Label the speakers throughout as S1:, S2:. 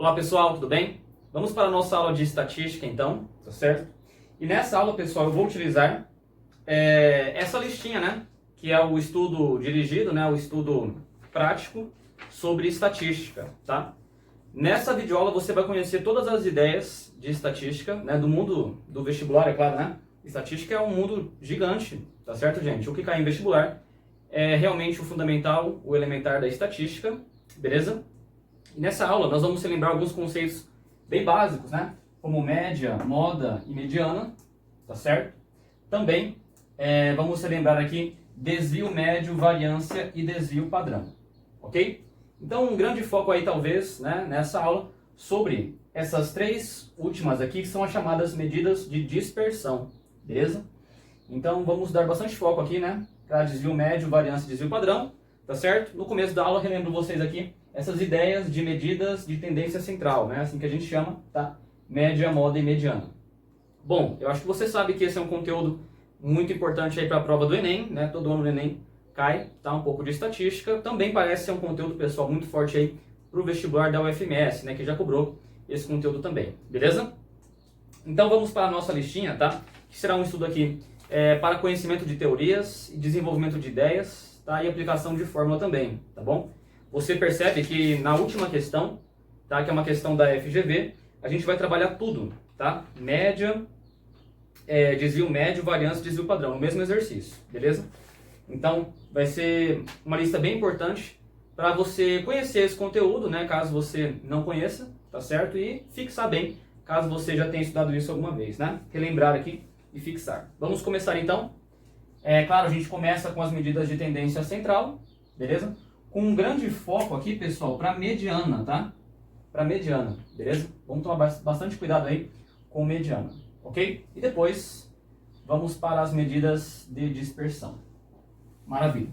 S1: Olá pessoal, tudo bem? Vamos para a nossa aula de estatística então, tá certo? E nessa aula, pessoal, eu vou utilizar essa listinha, né? Que é o estudo dirigido, né? O estudo prático sobre estatística, tá? Nessa videoaula você vai conhecer todas as ideias de estatística, né? Do mundo do vestibular, é claro, né? Estatística é um mundo gigante, tá certo, gente? O que cai em vestibular é realmente o fundamental, o elementar da estatística, beleza? E nessa aula nós vamos relembrar alguns conceitos bem básicos, né? Como média, moda e mediana, tá certo? Também vamos relembrar aqui desvio médio, variância e desvio padrão, ok? Então um grande foco aí talvez, né, nessa aula sobre essas três últimas aqui que são as chamadas medidas de dispersão, beleza? Então vamos dar bastante foco aqui, né? Para desvio médio, variância e desvio padrão, tá certo? No começo da aula relembro vocês aqui essas ideias de medidas de tendência central, né? Assim que a gente chama, tá? Média, moda e mediana. Bom, eu acho que você sabe que esse é um conteúdo muito importante aí para a prova do Enem, né? Todo ano o Enem cai, tá? Um pouco de estatística. Também parece ser um conteúdo, pessoal, muito forte aí para o vestibular da UFMS, né? Que já cobrou esse conteúdo também, beleza? Então vamos para a nossa listinha, tá? Que será um estudo aqui para conhecimento de teorias e desenvolvimento de ideias, tá? E aplicação de fórmula também, tá bom? Você percebe que na última questão, tá? Que é uma questão da FGV, a gente vai trabalhar tudo, tá? Média, desvio médio, variância, desvio padrão, no mesmo exercício, beleza? Então, vai ser uma lista bem importante para você conhecer esse conteúdo, né? Caso você não conheça, tá certo? E fixar bem, caso você já tenha estudado isso alguma vez, né? Relembrar aqui e fixar. Vamos começar então. Claro, a gente começa com as medidas de tendência central, beleza? Com um grande foco aqui, pessoal, para mediana, tá? Para mediana, beleza? Vamos tomar bastante cuidado aí com mediana, ok? E depois vamos para as medidas de dispersão. Maravilha.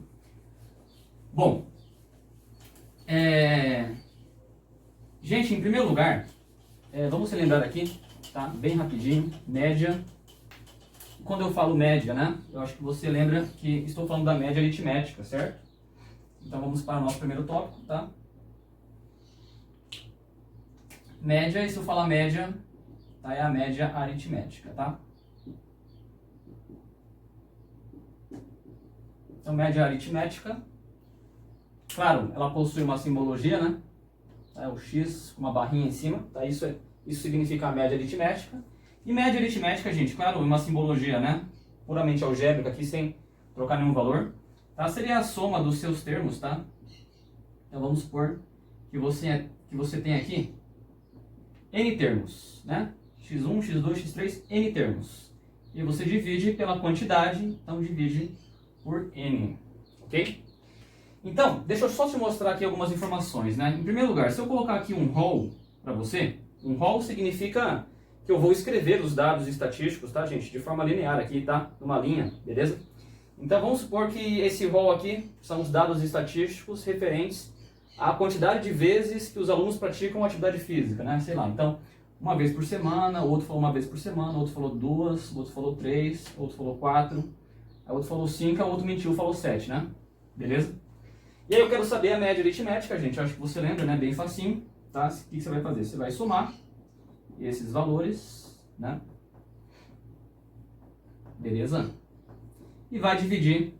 S1: Bom, gente, em primeiro lugar, vamos se lembrar aqui, tá? Bem rapidinho, média. Quando eu falo média, né? Eu acho que você lembra que estou falando da média aritmética, certo? Então vamos para o nosso primeiro tópico, tá? Média, e se eu falar média, tá? É a média aritmética, tá? Então média aritmética, claro, ela possui uma simbologia, né? É o X com uma barrinha em cima, tá? Isso significa a média aritmética. E média aritmética, gente, claro, uma simbologia, né? Puramente algébrica aqui, sem trocar nenhum valor. Tá? Seria a soma dos seus termos, tá? Então vamos supor que você tem aqui N termos, né? X1, X2, X3, N termos. E você divide pela quantidade, então divide por N, ok? Então, deixa eu só te mostrar aqui algumas informações, né? Em primeiro lugar, se eu colocar aqui um row para você, um row significa que eu vou escrever os dados estatísticos, tá, gente? De forma linear aqui, tá? Numa linha, beleza? Então vamos supor que esse rol aqui são os dados estatísticos referentes à quantidade de vezes que os alunos praticam atividade física, né? Sei lá, então, uma vez por semana, o outro falou uma vez por semana, o outro falou duas, o outro falou três, o outro falou quatro, o outro falou cinco, o outro mentiu, falou sete, né? Beleza? E aí eu quero saber a média aritmética, gente, eu acho que você lembra, né? Bem facinho, tá? O que você vai fazer? Você vai somar esses valores, né? Beleza? E vai dividir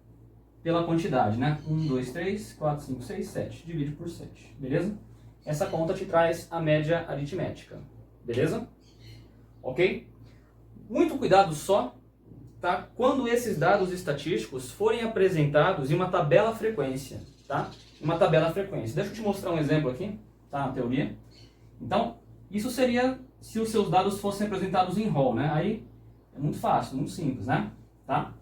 S1: pela quantidade, né? 1, 2, 3, 4, 5, 6, 7. Divide por 7, beleza? Essa conta te traz a média aritmética, beleza? Ok? Muito cuidado só, tá? Quando esses dados estatísticos forem apresentados em uma tabela frequência, tá? Uma tabela frequência. Deixa eu te mostrar um exemplo aqui, tá? Na teoria. Então, isso seria se os seus dados fossem apresentados em row, né? Aí é muito fácil, muito simples, né? Tá?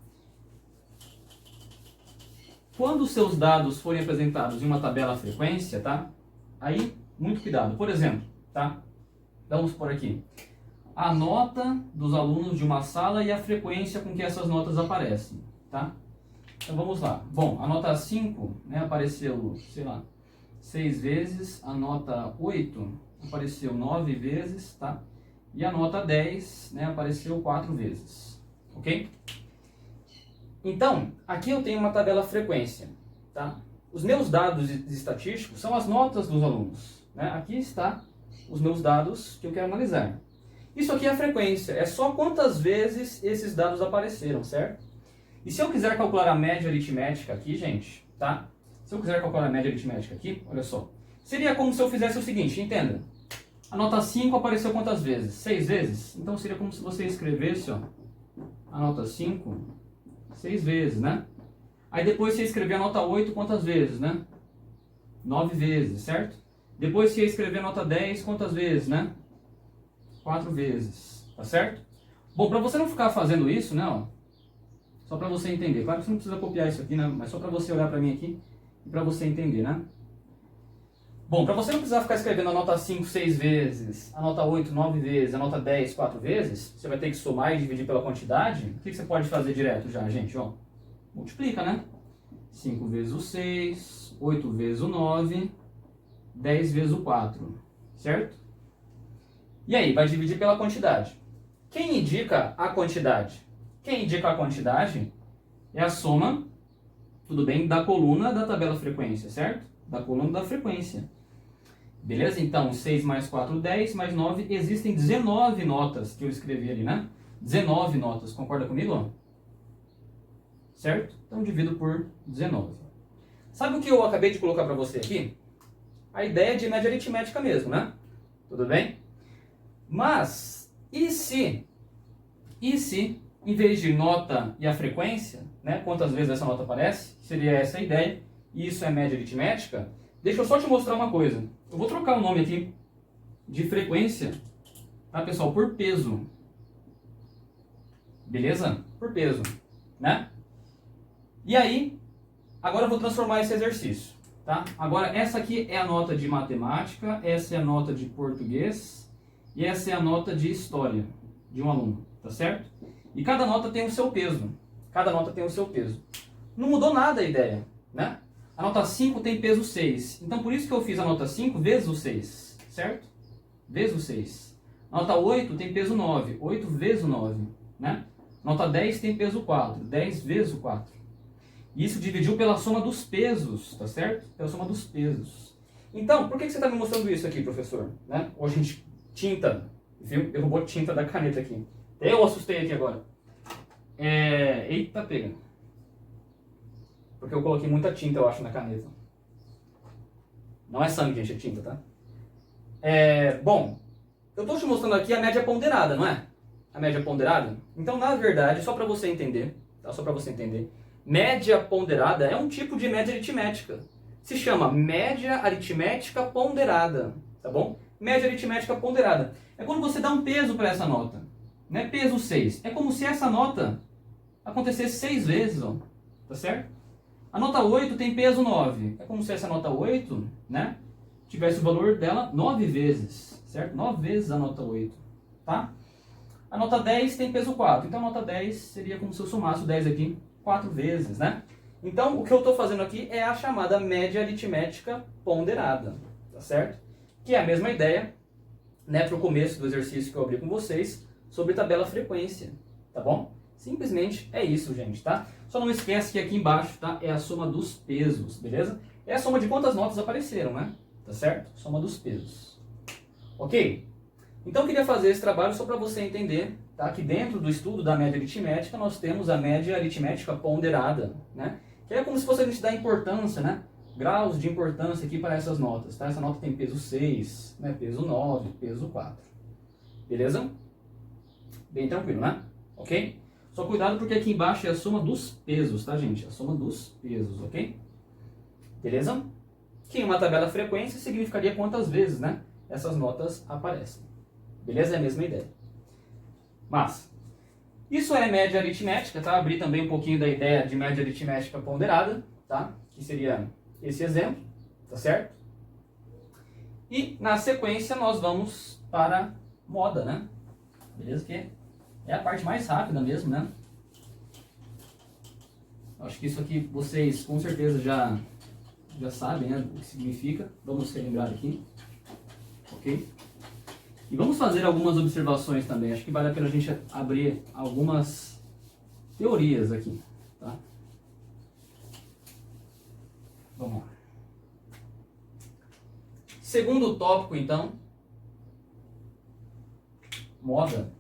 S1: Quando os seus dados forem apresentados em uma tabela frequência, tá? Aí, muito cuidado. Por exemplo, tá? Vamos por aqui. A nota dos alunos de uma sala e a frequência com que essas notas aparecem, tá? Então vamos lá. Bom, a nota 5, né, apareceu, sei lá, 6 vezes. A nota 8 apareceu 9 vezes, tá? E a nota 10, né, apareceu 4 vezes, ok? Então, aqui eu tenho uma tabela frequência, tá? Os meus dados estatísticos são as notas dos alunos, né? Aqui está os meus dados que eu quero analisar. Isso aqui é a frequência, é só quantas vezes esses dados apareceram, certo? E se eu quiser calcular a média aritmética aqui, gente, tá? Se eu quiser calcular a média aritmética aqui, olha só. Seria como se eu fizesse o seguinte, entenda. A nota 5 apareceu quantas vezes? 6 vezes? Então seria como se você escrevesse, ó, a nota 5 6 vezes, né? Aí depois você escrever a nota 8 quantas vezes, né? 9 vezes, certo? Depois você escrever a nota 10 quantas vezes, né? 4 vezes, tá certo? Bom, para você não ficar fazendo isso, né, ó, só para você entender. Claro que você não precisa copiar isso aqui, né? Mas só para você olhar para mim aqui e para você entender, né? Bom, para você não precisar ficar escrevendo a nota 5 6 vezes, a nota 8 9 vezes, a nota 10 4 vezes, você vai ter que somar e dividir pela quantidade. O que você pode fazer direto já, gente? Ó, multiplica, né? 5 vezes o 6, 8 vezes o 9, 10 vezes o 4, certo? E aí, vai dividir pela quantidade. Quem indica a quantidade? Quem indica a quantidade é a soma, tudo bem, da coluna da tabela frequência, certo? Da coluna da frequência. Beleza? Então, 6 mais 4, 10, mais 9, existem 19 notas que eu escrevi ali, né? 19 notas, concorda comigo? Certo? Então, divido por 19. Sabe o que eu acabei de colocar para você aqui? A ideia de média aritmética mesmo, né? Tudo bem? Mas, e se, em vez de nota e a frequência, né, quantas vezes essa nota aparece, seria essa a ideia, e isso é média aritmética, deixa eu só te mostrar uma coisa. Eu vou trocar o nome aqui de frequência, tá, pessoal, por peso. Beleza? Por peso, né? E aí, agora eu vou transformar esse exercício, tá? Agora, essa aqui é a nota de matemática, essa é a nota de português, e essa é a nota de história de um aluno, tá certo? E cada nota tem o seu peso. Cada nota tem o seu peso. Não mudou nada a ideia, né? A nota 5 tem peso 6. Então, por isso que eu fiz a nota 5 vezes o 6, certo? Vezes o 6. A nota 8 tem peso 9. 8 vezes o 9, né? Nota 10 tem peso 4. 10 vezes o 4. Isso dividiu pela soma dos pesos, tá certo? Pela soma dos pesos. Então, por que você está me mostrando isso aqui, professor? Né? Ou a gente tinta, viu? Derrubou tinta da caneta aqui. Eu assustei aqui agora. Eita, pega. Porque eu coloquei muita tinta, eu acho, na caneta. Não é sangue, gente, é tinta, tá? Bom, eu estou te mostrando aqui a média ponderada, não é? A média ponderada? Então, na verdade, só para você entender, tá? Só para você entender, média ponderada é um tipo de média aritmética. Se chama média aritmética ponderada, tá bom? Média aritmética ponderada. É quando você dá um peso para essa nota. Né? Peso 6. É como se essa nota acontecesse 6 vezes, ó. Tá certo? A nota 8 tem peso 9. É como se essa nota 8, né, tivesse o valor dela 9 vezes, certo? 9 vezes a nota 8, tá? A nota 10 tem peso 4. Então a nota 10 seria como se eu somasse o 10 aqui 4 vezes, né? Então o que eu estou fazendo aqui é a chamada média aritmética ponderada, tá certo? Que é a mesma ideia, né, para o começo do exercício que eu abri com vocês, sobre tabela frequência, tá bom? Simplesmente é isso, gente, tá? Só não esquece que aqui embaixo, tá, é a soma dos pesos, beleza? É a soma de quantas notas apareceram, né? Tá certo? Soma dos pesos. Ok? Então eu queria fazer esse trabalho só para você entender, tá, que dentro do estudo da média aritmética nós temos a média aritmética ponderada, né? Que é como se fosse a gente dar importância, né? Graus de importância aqui para essas notas, tá? Essa nota tem peso 6, né? Peso 9, peso 4. Beleza? Bem tranquilo, né? Ok? Só cuidado porque aqui embaixo é a soma dos pesos, tá, gente? A soma dos pesos, ok? Beleza? Que em uma tabela frequência significaria quantas vezes, né, essas notas aparecem. Beleza? É a mesma ideia. Mas, isso é média aritmética, tá? Abri também um pouquinho da ideia de média aritmética ponderada, tá? Que seria esse exemplo, tá certo? E, na sequência, nós vamos para moda, né? Beleza? Que é a parte mais rápida mesmo, né? Acho que isso aqui vocês com certeza já sabem, né, o que significa. Vamos relembrar aqui. Ok? E vamos fazer algumas observações também. Acho que vale a pena a gente abrir algumas teorias aqui. Tá? Vamos lá. Segundo tópico, então, moda.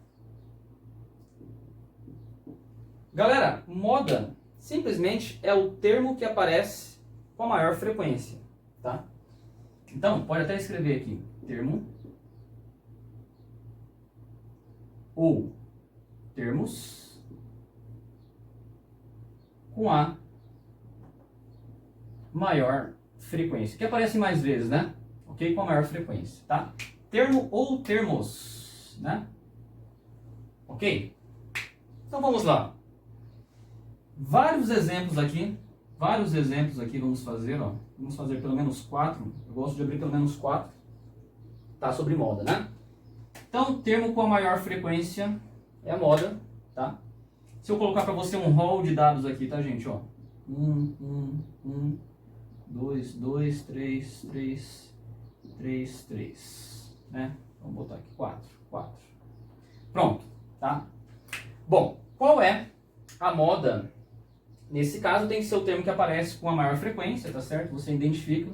S1: Galera, moda simplesmente é o termo que aparece com a maior frequência, tá? Então, pode até escrever aqui, termo ou termos com a maior frequência, que aparece mais vezes, né? Ok? Com a maior frequência, tá? Termo ou termos, né? Ok? Então vamos lá. Vários exemplos aqui vamos fazer, ó. Vamos fazer pelo menos 4. Eu gosto de abrir pelo menos 4. Tá? Sobre moda, né? Então, termo com a maior frequência é a moda, tá? Se eu colocar para você um rol de dados aqui, tá, gente? Ó, 2, 2, 3, 3, 3, 3, né? Vamos botar aqui 4, 4. Pronto, tá? Bom, qual é a moda? Nesse caso tem que ser o termo que aparece com a maior frequência, tá certo? Você identifica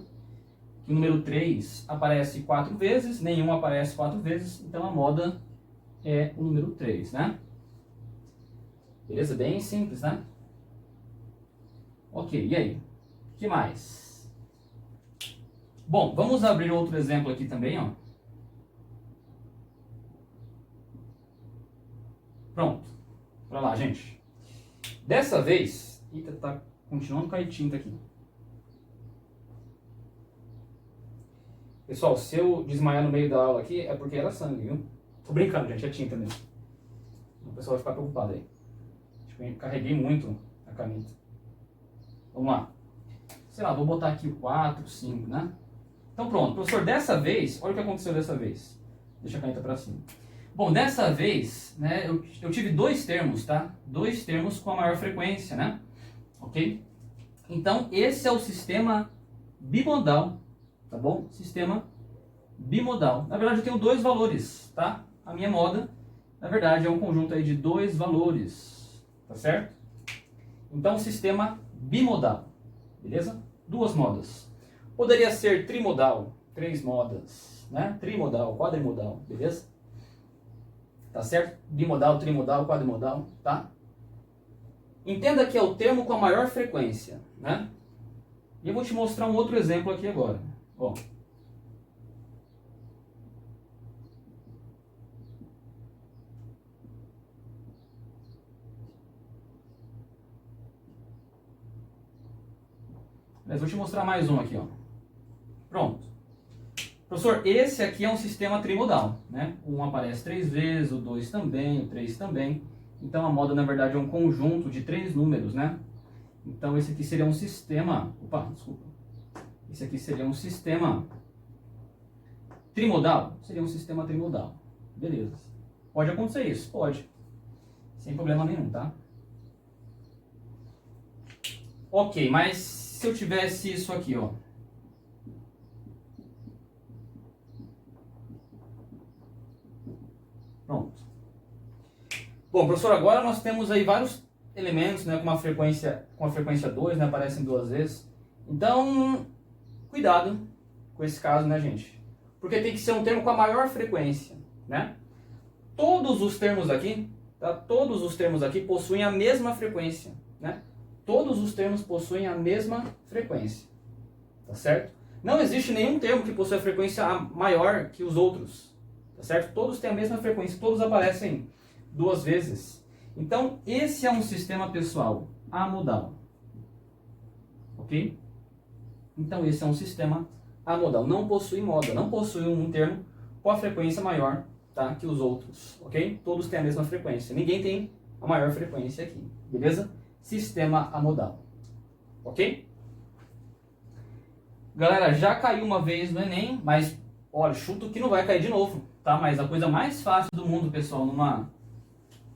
S1: que o número 3 aparece 4 vezes, nenhum aparece 4 vezes, então a moda é o número 3, né? Beleza? Bem simples, né? Ok, e aí? O que mais? Bom, vamos abrir outro exemplo aqui também, ó. Pronto. Pra lá, gente. Dessa vez... Eita, tá continuando a cair tinta aqui. Pessoal, se eu desmaiar no meio da aula aqui, é porque era sangue, viu? Tô brincando, gente, é tinta mesmo. O pessoal vai ficar preocupado aí. Acho que eu carreguei muito a caneta. Vamos lá. Sei lá, vou botar aqui o 4, 5, né? Então pronto, professor, dessa vez, olha o que aconteceu dessa vez. Deixa a caneta pra cima. Bom, dessa vez, né, eu tive 2 termos, tá? 2 termos com a maior frequência, né? Ok? Então, esse é o sistema bimodal, tá bom? Sistema bimodal. Na verdade, eu tenho 2 valores, tá? A minha moda, na verdade, é um conjunto aí de 2 valores, tá certo? Então, sistema bimodal, beleza? 2 modas. Poderia ser trimodal, 3 modas, né? Trimodal, quadrimodal, beleza? Tá certo? Bimodal, trimodal, quadrimodal, tá? Entenda que é o termo com a maior frequência, né? E eu vou te mostrar um outro exemplo aqui agora. Ó. Mas vou te mostrar mais um aqui, ó. Pronto. Professor, esse aqui é um sistema trimodal, né? O 1 aparece 3 vezes, o 2 também, o 3 também. Então a moda, na verdade, é um conjunto de 3 números, né? Então esse aqui seria um sistema... Opa, desculpa. Esse aqui seria um sistema trimodal. Seria um sistema trimodal. Beleza. Pode acontecer isso? Pode. Sem problema nenhum, tá? Ok, mas se eu tivesse isso aqui, ó. Pronto. Bom, professor, agora nós temos aí vários elementos, né, com a frequência 2, né, aparecem 2 vezes. Então, cuidado com esse caso, né, gente? Porque tem que ser um termo com a maior frequência, né? Todos os termos aqui, tá? Todos os termos aqui possuem a mesma frequência, né? Todos os termos possuem a mesma frequência, tá certo? Não existe nenhum termo que possua frequência maior que os outros, tá certo? Todos têm a mesma frequência, todos aparecem 2 vezes. Então, esse é um sistema, pessoal, amodal, ok? Então, esse é um sistema amodal, não possui moda, não possui um termo com a frequência maior, tá, que os outros, ok? Todos têm a mesma frequência, ninguém tem a maior frequência aqui, beleza? Sistema amodal, ok? Galera, já caiu uma vez no Enem, mas, olha, chuto que não vai cair de novo, tá? Mas a coisa mais fácil do mundo, pessoal,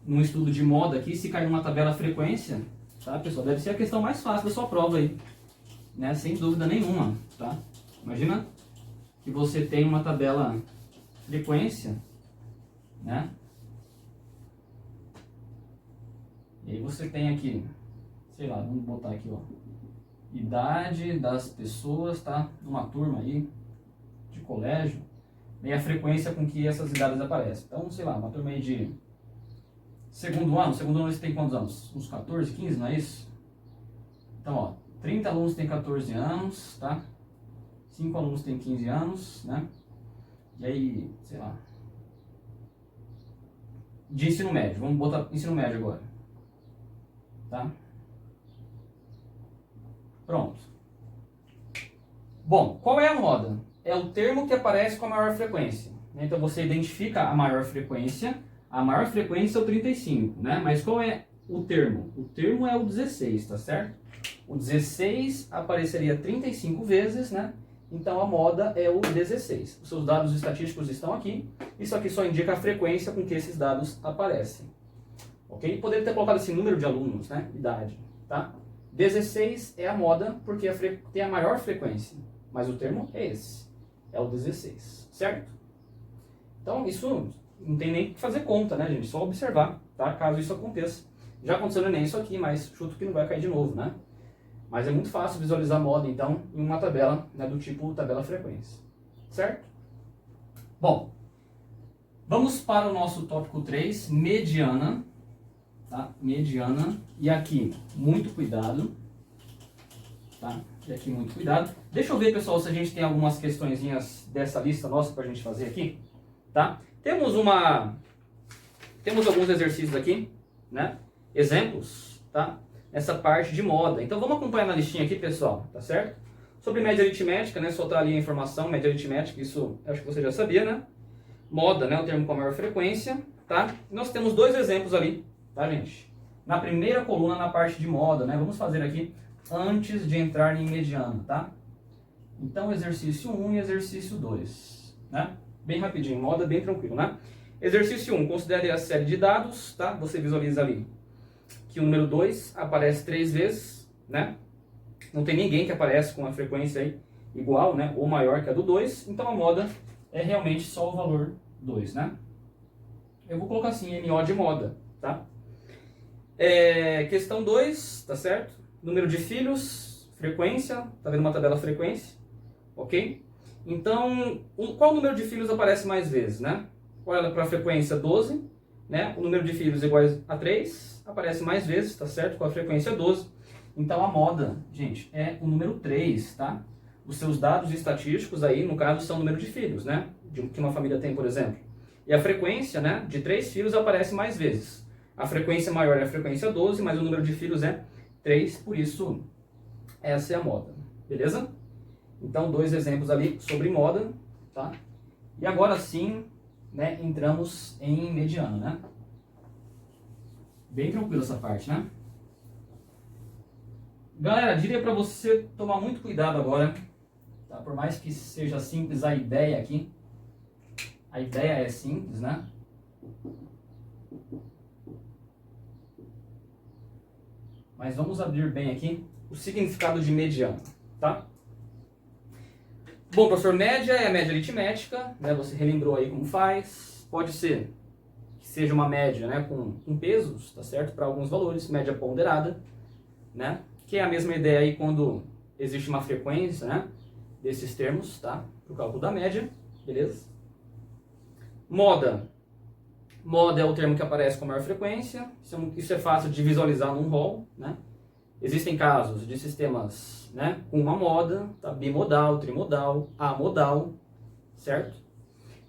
S1: num estudo de moda aqui, se cair uma tabela frequência, tá, pessoal? Deve ser a questão mais fácil da sua prova aí, né? Sem dúvida nenhuma, tá? Imagina que você tem uma tabela frequência, né? E aí você tem aqui, sei lá, vamos botar aqui, ó, idade das pessoas, tá? Numa turma aí de colégio. e a frequência com que essas idades aparecem. Então, sei lá, uma turma aí de segundo ano você tem quantos anos? Uns 14, 15, não é isso? Então, ó, 30 alunos têm 14 anos, tá? 5 alunos têm 15 anos, né? E aí, sei lá. De ensino médio, vamos botar ensino médio agora. Tá? Pronto. Bom, qual é a moda? É o termo que aparece com a maior frequência. Então você identifica a maior frequência é o 35, né? Mas qual é o termo? O termo é o 16, tá certo? O 16 apareceria 35 vezes, né? Então a moda é o 16. Os seus dados estatísticos estão aqui. Isso aqui só indica a frequência com que esses dados aparecem. Ok? Poderia ter colocado esse número de alunos, né? Idade, tá? 16 é a moda porque tem a maior frequência. Mas o termo é esse. É o 16, certo? Então isso não tem nem que fazer conta, né, gente? Só observar, tá? Caso isso aconteça. Já aconteceu no Enem isso aqui, mas chuto que não vai cair de novo, né? Mas é muito fácil visualizar a moda, então, em uma tabela, né, do tipo tabela frequência. Certo? Bom, vamos para o nosso tópico 3, mediana. Tá? Mediana. E aqui, muito cuidado. Tá? E aqui, muito cuidado. Deixa eu ver, pessoal, se a gente tem algumas questõezinhas dessa lista nossa para a gente fazer aqui. Tá? Temos alguns exercícios aqui, né? Exemplos, tá? Essa parte de moda. Então vamos acompanhar na listinha aqui, pessoal, tá certo? Sobre média aritmética, né? Soltar ali a informação, média aritmética, isso acho que você já sabia, né? Moda, né? O termo com a maior frequência, tá? Nós temos dois exemplos ali, tá, gente? Na primeira coluna, na parte de moda, né? Vamos fazer aqui antes de entrar em mediana, tá? Então, exercício 1 e exercício 2, né? Bem rapidinho, moda bem tranquilo, né? Exercício 1, considere a série de dados, tá? Você visualiza ali que o número 2 aparece 3 vezes, né? Não tem ninguém que aparece com uma frequência aí igual, né? Ou maior que a do 2, então a moda é realmente só o valor 2, né? Eu vou colocar assim, MO de moda, tá? Questão 2, tá certo? Número de filhos, frequência, tá vendo uma tabela frequência, ok? Então, qual número de filhos aparece mais vezes, né? Olha para a frequência 12, né? O número de filhos igual a 3, aparece mais vezes, tá certo? Com a frequência 12. Então a moda, gente, é o número 3, tá? Os seus dados estatísticos aí, no caso, são o número de filhos, né? Que uma família tem, por exemplo. E a frequência, né, de 3 filhos aparece mais vezes. A frequência maior é a frequência 12, mas o número de filhos é 3, por isso essa é a moda. Beleza? Então, dois exemplos ali sobre moda, tá? E agora sim, né, entramos em mediana, né? Bem tranquilo essa parte, né? Galera, diria para você tomar muito cuidado agora, tá? Por mais que seja simples a ideia aqui, a ideia é simples, né? Mas vamos abrir bem aqui o significado de mediana, tá? Bom, professor, média é a média aritmética, né? Você relembrou aí como faz. Pode ser que seja uma média, né, com pesos, tá certo? Para alguns valores, média ponderada, né? Que é a mesma ideia aí quando existe uma frequência, né, desses termos, tá? Para o cálculo da média, beleza? Moda. Moda é o termo que aparece com maior frequência. Isso é fácil de visualizar num rol, né? Existem casos de sistemas, né, com uma moda, tá? Bimodal, trimodal, amodal, certo?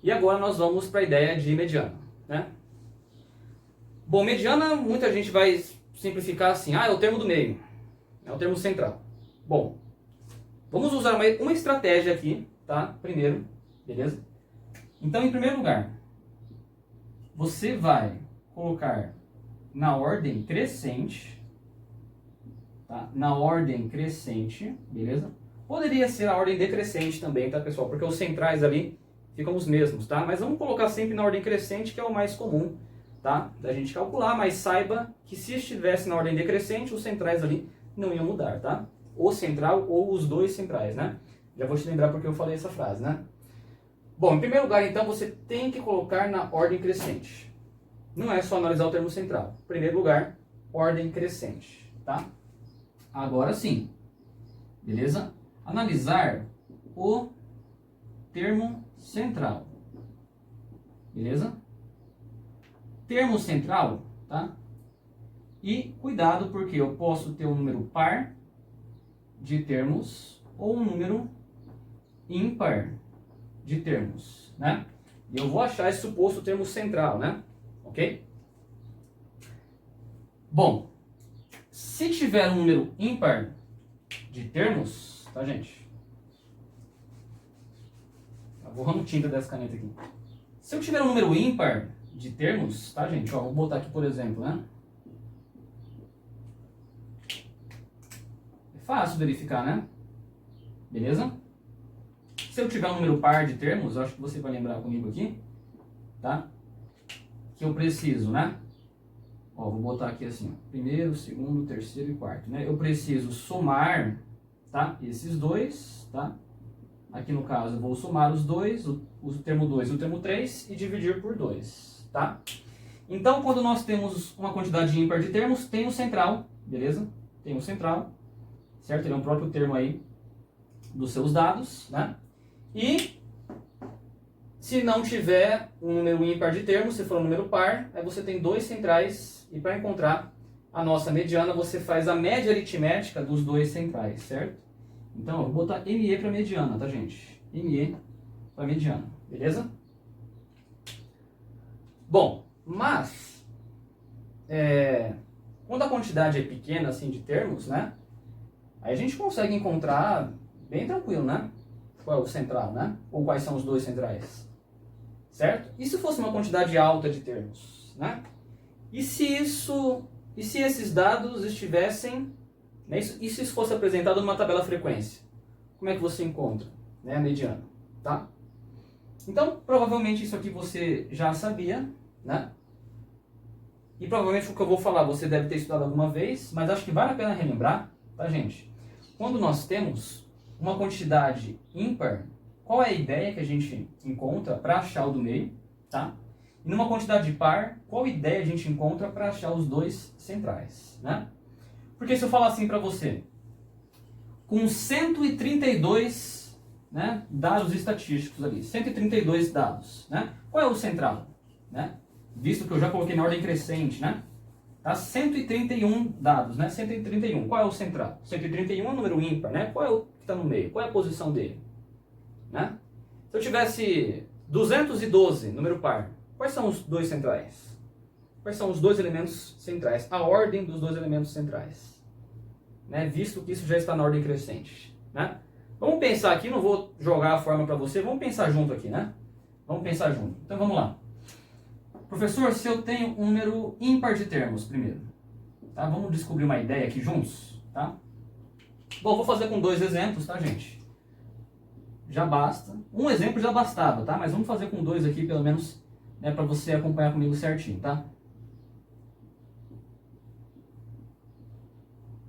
S1: E agora nós vamos para a ideia de mediana, né? Bom, mediana, muita gente vai simplificar assim, é o termo do meio, é o termo central. Bom, vamos usar uma estratégia aqui, tá? Primeiro, beleza? Então, em primeiro lugar, você vai colocar na ordem crescente, tá? Na ordem crescente, beleza? Poderia ser a ordem decrescente também, tá, pessoal? Porque os centrais ali ficam os mesmos, tá? Mas vamos colocar sempre na ordem crescente, que é o mais comum, tá? Da gente calcular, mas saiba que se estivesse na ordem decrescente, os centrais ali não iam mudar, tá? O central ou os dois centrais, né? Já vou te lembrar porque eu falei essa frase, né? Bom, em primeiro lugar, então, você tem que colocar na ordem crescente. Não é só analisar o termo central. Em primeiro lugar, ordem crescente, tá? Agora sim, beleza? Analisar o termo central. beleza? Termo central, tá? E cuidado porque eu posso ter um número par de termos ou um número ímpar de termos, né? E eu vou achar esse suposto termo central, né? Ok? Bom, se tiver um número ímpar de termos, tá, gente? Tá borrando tinta dessa caneta aqui. Se eu tiver um número ímpar de termos, tá, gente? Ó, vou botar aqui, por exemplo, né? É fácil verificar, né? Beleza? Se eu tiver um número par de termos, acho que você vai lembrar comigo aqui, tá? Que eu preciso, né? Ó, vou botar aqui assim, ó, primeiro, segundo, terceiro e quarto, né? Eu preciso somar, tá? Esses dois, tá? Aqui no caso eu vou somar os dois, o termo 2 e o termo 3 e dividir por 2, tá? Então, quando nós temos uma quantidade ímpar de termos, tem o central, beleza? Tem o central, certo? Ele é um próprio termo aí dos seus dados, né? E se não tiver um número ímpar de termos, se for um número par, aí você tem dois centrais e para encontrar a nossa mediana, você faz a média aritmética dos dois centrais, certo? Então, eu vou botar ME para mediana, tá, gente? ME para mediana, beleza? Bom, mas quando a quantidade é pequena, assim, de termos, né? Aí a gente consegue encontrar bem tranquilo, né? Qual é o central, né? Ou quais são os dois centrais, certo? E se fosse uma quantidade alta de termos, né? E se esses dados estivessem, né? E se isso fosse apresentado numa tabela frequência? Como é que você encontra, né, a mediana, tá? Então, provavelmente isso aqui você já sabia, né? E provavelmente o que eu vou falar você deve ter estudado alguma vez, mas acho que vale a pena relembrar, tá, gente? Quando nós temos uma quantidade ímpar, qual é a ideia que a gente encontra para achar o do meio, tá? E numa quantidade par, qual ideia a gente encontra para achar os dois centrais, né? Porque se eu falar assim para você, com 132, né, dados estatísticos ali, 132 dados, né? Qual é o central, né? Visto que eu já coloquei na ordem crescente, né? Tá? 131 dados, né? 131. Qual é o central? 131 é um número ímpar, né? Qual é o que está no meio? Qual é a posição dele? Né? Se eu tivesse 212, número par, quais são os dois centrais? Quais são os dois elementos centrais? A ordem dos dois elementos centrais. Né? Visto que isso já está na ordem crescente. Né? Vamos pensar aqui, não vou jogar a forma para você, vamos pensar junto aqui, né? Vamos pensar junto. Então vamos lá. Professor, se eu tenho um número ímpar de termos primeiro, tá? Vamos descobrir uma ideia aqui juntos, tá? Bom, vou fazer com dois exemplos, tá, gente? Já basta. Um exemplo já bastava, tá? Mas vamos fazer com dois aqui, pelo menos, né, para você acompanhar comigo certinho, tá?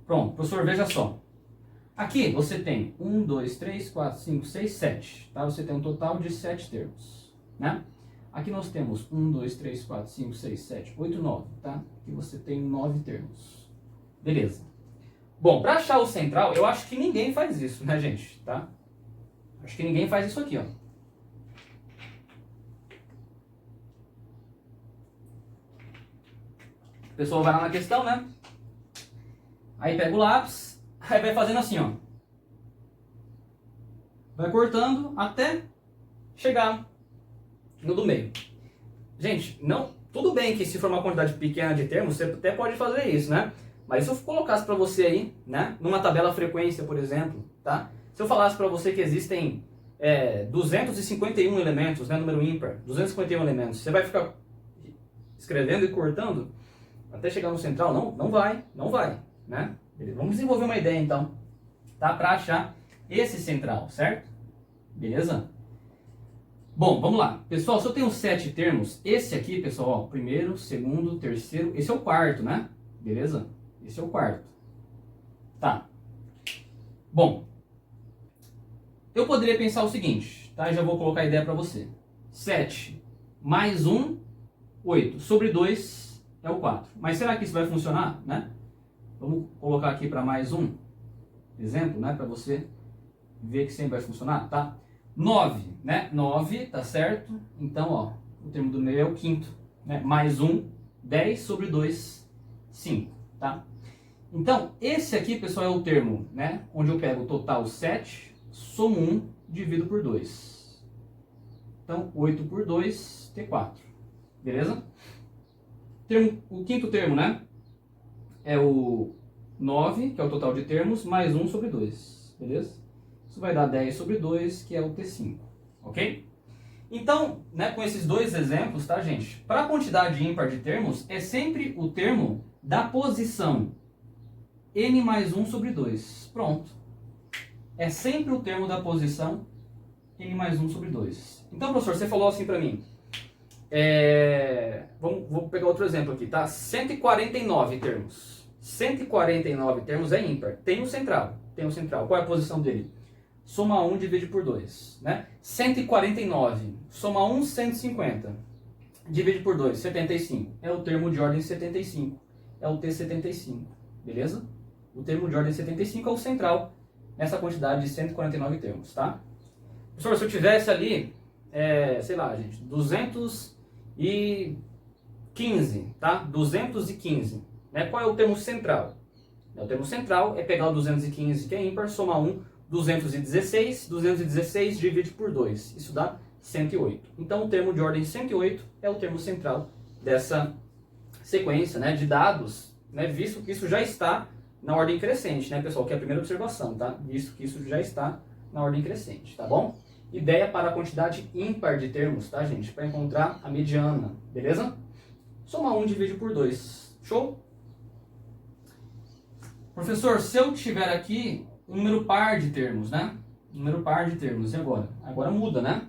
S1: Pronto, professor, veja só. Aqui você tem 1, 2, 3, 4, 5, 6, 7, tá? Você tem um total de 7 termos, né? Aqui nós temos 1, 2, 3, 4, 5, 6, 7, 8, 9, tá? Aqui você tem 9 termos. Beleza. Bom, para achar o central, eu acho que ninguém faz isso, né, gente? Tá? Acho que ninguém faz isso aqui, ó. A pessoa vai lá na questão, né? Aí pega o lápis, aí vai fazendo assim, ó. Vai cortando até chegar no do meio. Gente, não, tudo bem que se for uma quantidade pequena de termos, você até pode fazer isso, né? Mas se eu colocasse para você aí, né, numa tabela frequência, por exemplo, tá? Se eu falasse para você que existem 251 elementos, né, número ímpar, 251 elementos, você vai ficar escrevendo e cortando até chegar no central? Não vai, né? Beleza. Vamos desenvolver uma ideia então, tá? Para achar esse central, certo? Beleza? Bom, vamos lá. Pessoal, se eu tenho 7 termos, esse aqui, pessoal, ó, primeiro, segundo, terceiro, esse é o quarto, né? Beleza? Esse é o quarto. Tá. Bom, eu poderia pensar o seguinte, tá? Eu já vou colocar a ideia para você. 7 mais 1, 8. Sobre 2 é o 4. Mas será que isso vai funcionar, né? Vamos colocar aqui para mais um exemplo, né? Para você ver que sempre vai funcionar, tá? 9, né? 9, tá certo? Então, ó, o termo do meio é o quinto, né? Mais 1, 10 sobre 2, 5, tá? Então, esse aqui, pessoal, é o termo, né? Onde eu pego o total 7, somo 1, divido por 2. Então, 8 por 2, T4. Beleza? O quinto termo, né? É o 9, que é o total de termos, mais 1 sobre 2. Beleza? Isso vai dar 10 sobre 2, que é o T5. Ok? Então, né, com esses dois exemplos, tá, gente? Para a quantidade ímpar de termos, é sempre o termo da posição n mais 1 sobre 2. Pronto. É sempre o termo da posição n mais 1 sobre 2. Então, professor, você falou assim para mim. Vou pegar outro exemplo aqui, tá? 149 termos. 149 termos é ímpar. Tem o central. Qual é a posição dele? Soma 1, divide por 2. Né? 149. Soma 1, 150. Divide por 2, 75. É o termo de ordem 75. É o T75. Beleza? O termo de ordem 75 é o central nessa quantidade de 149 termos, tá? Professor, se eu tivesse ali, sei lá, gente, 215, tá? 215. Né? Qual é o termo central? O termo central é pegar o 215, que é ímpar, somar 1, 216. 216 divide por 2. Isso dá 108. Então, o termo de ordem 108 é o termo central dessa sequência, né, de dados, né, visto que isso já está na ordem crescente, né, pessoal? Que é a primeira observação, tá? Visto que isso já está na ordem crescente, tá bom? Ideia para a quantidade ímpar de termos, tá, gente? Para encontrar a mediana, beleza? Soma 1 divide por 2. Show? Professor, se eu tiver aqui um número par de termos, né? Número par de termos, e agora? Agora muda, né?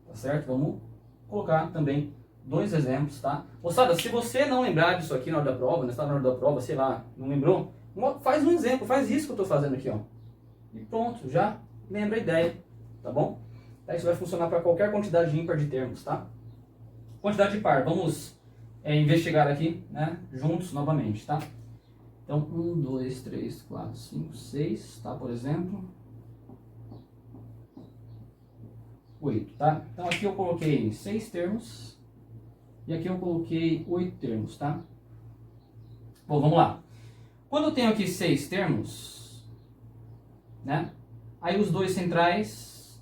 S1: Tá certo? Vamos colocar também dois exemplos, tá? Moçada, se você não lembrar disso aqui na hora da prova, né? Está na hora da prova, sei lá, não lembrou? Faz um exemplo, faz isso que eu estou fazendo aqui, ó. E pronto, já lembra a ideia, tá bom? Isso vai funcionar para qualquer quantidade ímpar de termos, tá? Quantidade par, vamos investigar aqui, né? Juntos novamente, tá? Então, 1, 2, 3, 4, 5, 6, tá? Por exemplo, 8, tá? Então, aqui eu coloquei 6 termos e aqui eu coloquei 8 termos, tá? Bom, vamos lá. Quando eu tenho aqui 6 termos, né? Aí os dois centrais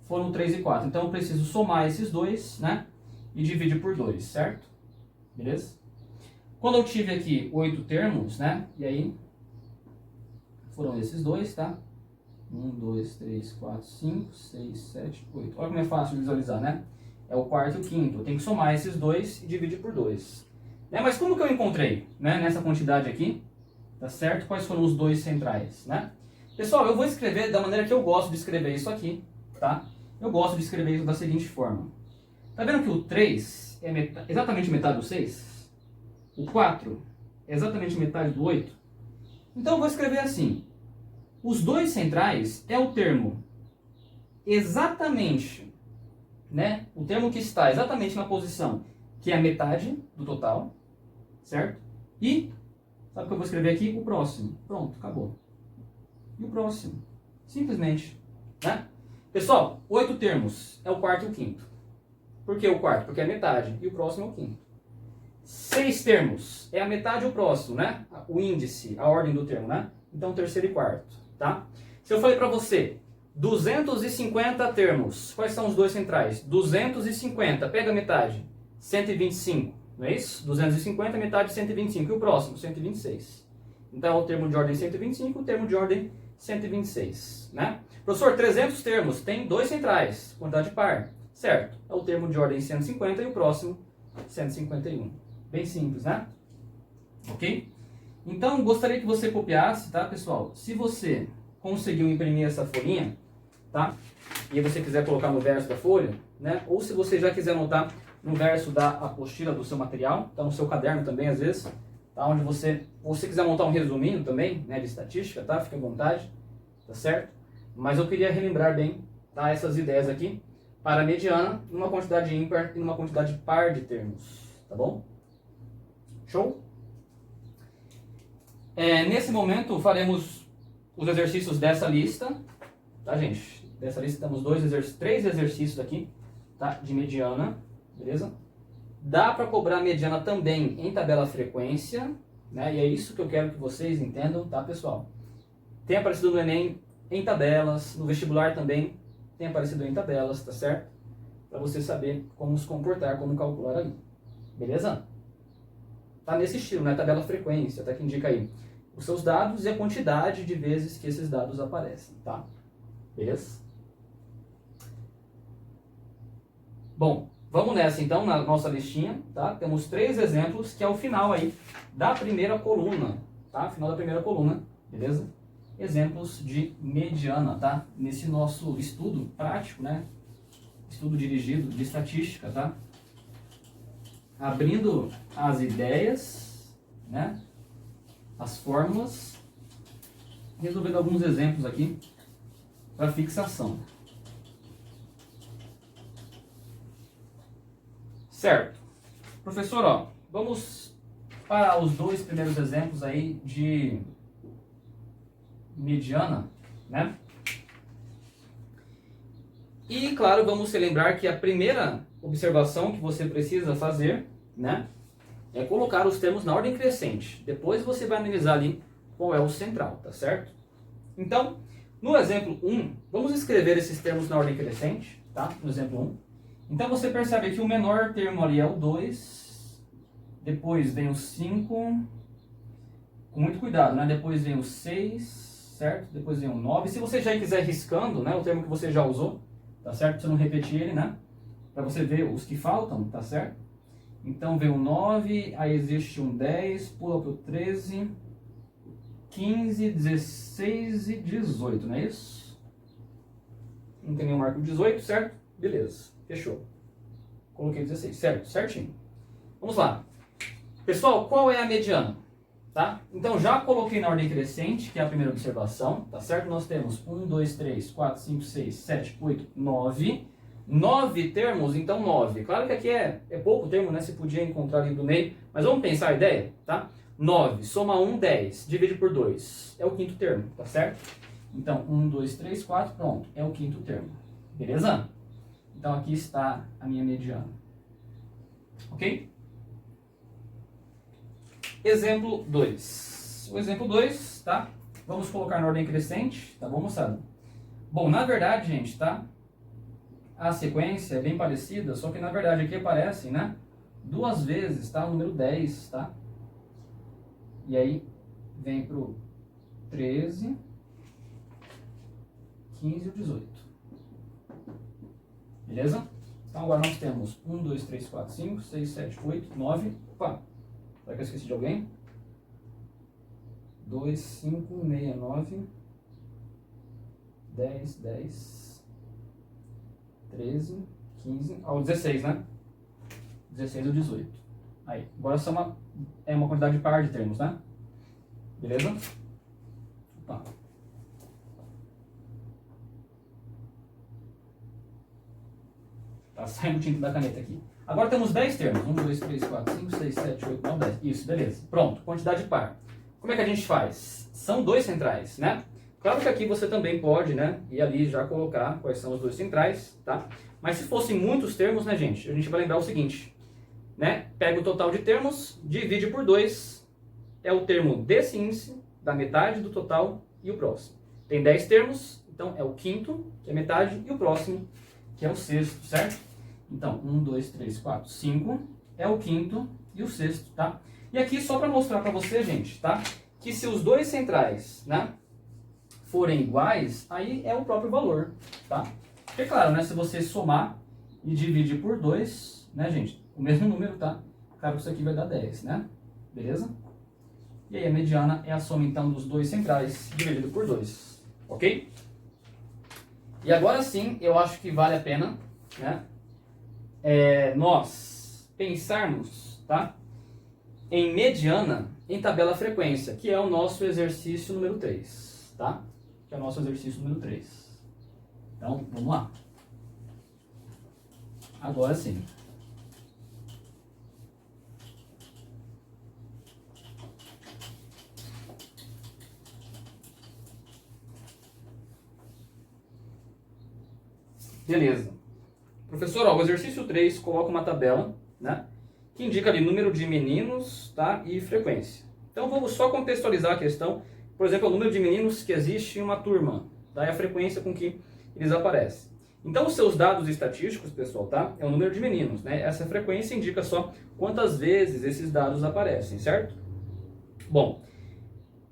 S1: foram 3 e 4. Então, eu preciso somar esses dois, né? E dividir por 2, certo? Beleza? Quando eu tive aqui 8 termos, né? E aí, foram esses dois, tá? 1, 2, 3, 4, 5, 6, 7, 8. Olha como é fácil de visualizar, né? É o quarto e o quinto. Eu tenho que somar esses dois e dividir por 2. Né? Mas como que eu encontrei, né? Nessa quantidade aqui, tá certo? Quais foram os dois centrais, né? Pessoal, eu vou escrever da maneira que eu gosto de escrever isso aqui, tá? Eu gosto de escrever isso da seguinte forma. Tá vendo que o 3 é exatamente metade do 6? O 4 é exatamente metade do 8? Então eu vou escrever assim. Os dois centrais é o termo exatamente, né? O termo que está exatamente na posição que é a metade do total, certo? E, sabe o que eu vou escrever aqui? O próximo. Pronto, acabou. E o próximo. Simplesmente, né? Pessoal, 8 termos é o quarto e o quinto. Por que o quarto? Porque é a metade. E o próximo é o quinto. 6 termos é a metade e o próximo, né? O índice, a ordem do termo, né? Então, terceiro e quarto, tá? Se eu falei para você, 250 termos, quais são os dois centrais? 250, pega a metade, 125, não é isso? 250, metade, 125. E o próximo? 126. Então, é o termo de ordem 125, o termo de ordem 126, né? Professor, 300 termos, tem dois centrais, quantidade par, certo? É o termo de ordem 150 e o próximo 151. Bem simples, né? Ok? Então, gostaria que você copiasse, tá, pessoal? Se você conseguiu imprimir essa folhinha, tá? E você quiser colocar no verso da folha, né? Ou se você já quiser anotar no verso da apostila do seu material, tá no seu caderno também, às vezes, tá? Onde você quiser montar um resuminho também, né, de estatística, tá? Fique à vontade, tá certo? Mas eu queria relembrar bem, tá, essas ideias aqui para a mediana numa quantidade ímpar e numa quantidade par de termos, tá bom? Show? Nesse momento faremos os exercícios dessa lista, tá, gente? Dessa lista temos 3 exercícios aqui, tá, de mediana, beleza? Dá para cobrar a mediana também em tabela frequência, né? E é isso que eu quero que vocês entendam, tá, pessoal? Tem aparecido no Enem em tabelas, no vestibular também tem aparecido em tabelas, tá certo? Para você saber como se comportar, como calcular ali, beleza? Tá nesse estilo, né? Tabela frequência, até que indica aí os seus dados e a quantidade de vezes que esses dados aparecem, tá? Beleza? Bom, vamos nessa então, na nossa listinha, tá? Temos 3 exemplos, que é o final aí da primeira coluna, tá? Final da primeira coluna, beleza? Exemplos de mediana, tá? Nesse nosso estudo prático, né? Estudo dirigido de estatística, tá? Abrindo as ideias, né? As fórmulas, resolvendo alguns exemplos aqui para fixação. Certo. Professor, ó, vamos para os 2 primeiros exemplos aí de mediana, né? E, claro, vamos relembrar que a primeira observação que você precisa fazer, né, é colocar os termos na ordem crescente. Depois você vai analisar ali qual é o central, tá certo? Então, no exemplo 1, vamos escrever esses termos na ordem crescente, tá? No exemplo 1. Então você percebe que o menor termo ali é o 2, depois vem o 5, com muito cuidado, né? Depois vem o 6, certo? Depois vem o 9. Se você já quiser riscando, né, o termo que você já usou, tá certo? Pra você não repetir ele, né? Para você ver os que faltam, tá certo? Então vem o 9, aí existe um 10, pula pro 13, 15, 16 e 18, não é isso? Não tem nenhum marco 18, certo? Beleza, fechou. Coloquei 16, certo? Certinho. Vamos lá. Pessoal, qual é a mediana? Tá? Então já coloquei na ordem crescente, que é a primeira observação, tá certo? Nós temos 1, 2, 3, 4, 5, 6, 7, 8, 9. 9 termos, então 9. Claro que aqui é pouco termo, né? Você podia encontrar ali do meio, mas vamos pensar a ideia, tá? 9, soma 1, 10, divide por 2. É o quinto termo, tá certo? Então, 1, 2, 3, 4, pronto. É o quinto termo. Beleza? Então aqui está a minha mediana. Ok? Exemplo 2. O exemplo 2, tá? Vamos colocar na ordem crescente, tá bom, moçada? Bom, na verdade, gente, tá? A sequência é bem parecida, só que na verdade aqui aparecem, né? 2 vezes, tá? O número 10, tá? E aí vem pro 13, 15 e 18. Beleza? Então agora nós temos 1, 2, 3, 4, 5, 6, 7, 8, 9. Opa! Será que eu esqueci de alguém? 2, 5, 6, 9, 10, 10, 13, 15, ó, 16, né? 16 ou 18. Aí, agora são uma quantidade par de termos, né? Beleza? Opa. Tá saindo tinta da caneta aqui. Agora temos 10 termos. 1, 2, 3, 4, 5, 6, 7, 8, 9, 10. Isso, beleza. Pronto, quantidade par. Como é que a gente faz? São 2 centrais, né? Claro que aqui você também pode, né, ir ali já colocar quais são os 2 centrais, tá? Mas se fossem muitos termos, né, gente, a gente vai lembrar o seguinte, né? Pega o total de termos, divide por 2, é o termo desse índice, da metade do total e o próximo. Tem 10 termos, então é o quinto, que é metade, e o próximo, que é o sexto, certo? Então, 1, 2, 3, 4, 5 é o quinto e o sexto, tá? E aqui só para mostrar para você, gente, tá? Que se os 2 centrais, né, forem iguais, aí é o próprio valor, tá? Porque, claro, né, se você somar e dividir por 2, né, gente, o mesmo número, tá? Claro que isso aqui vai dar 10, né? Beleza? E aí a mediana é a soma, então, dos 2 centrais dividido por 2, ok? E agora sim, eu acho que vale a pena, né, nós pensarmos, tá, em mediana em tabela frequência, que é o nosso exercício número 3, tá? Que é o nosso exercício número 3. Então, vamos lá. Agora sim. Beleza. Professor, ó, o exercício 3 coloca uma tabela, né, que indica ali número de meninos, tá, e frequência. Então vamos só contextualizar a questão. Por exemplo, o número de meninos que existe em uma turma, tá, e a frequência com que eles aparecem. Então os seus dados estatísticos, pessoal, tá, é o número de meninos, né? Essa frequência indica só quantas vezes esses dados aparecem, certo? Bom,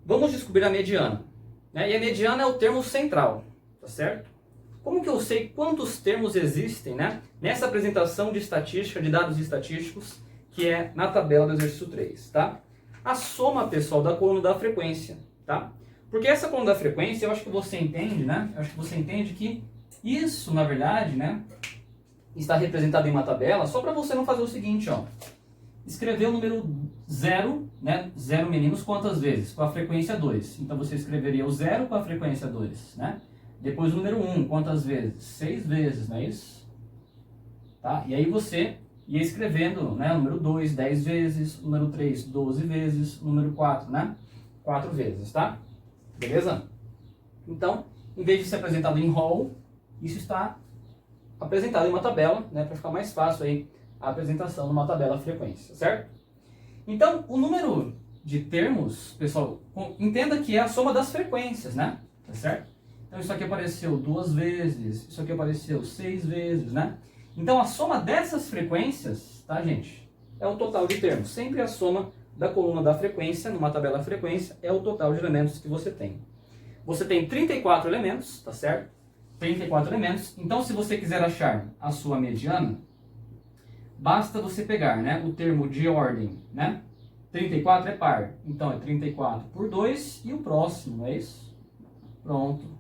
S1: vamos descobrir a mediana, né? E a mediana é o termo central, tá certo? Como que eu sei quantos termos existem, né, nessa apresentação de estatística, de dados estatísticos, que é na tabela do exercício 3, tá? A soma, pessoal, da coluna da frequência, tá? Porque essa coluna da frequência, eu acho que você entende, né? Eu acho que você entende que isso, na verdade, né, está representado em uma tabela, só para você não fazer o seguinte, ó. Escrever o número 0, né, 0 meninos quantas vezes? Com a frequência 2. Então você escreveria o 0 com a frequência 2, né? Depois o número 1, quantas vezes? 6 vezes, não é isso? Tá? E aí você ia escrevendo, né, o número 2, 10 vezes, o número 3, 12 vezes, o número 4, né? 4 vezes, tá? Beleza? Então, em vez de ser apresentado em rol, isso está apresentado em uma tabela, né, para ficar mais fácil aí a apresentação numa tabela frequência, certo? Então, o número de termos, pessoal, entenda que é a soma das frequências, né? Tá certo? Então, isso aqui apareceu 2 vezes, isso aqui apareceu 6 vezes, né? Então, a soma dessas frequências, tá, gente? É o total de termos. Sempre a soma da coluna da frequência, numa tabela frequência, é o total de elementos que você tem. Você tem 34 elementos, tá certo? 34 elementos. Então, se você quiser achar a sua mediana, basta você pegar, né, o termo de ordem, né? 34 é par. Então, é 34 por 2 e o próximo, é isso? Pronto.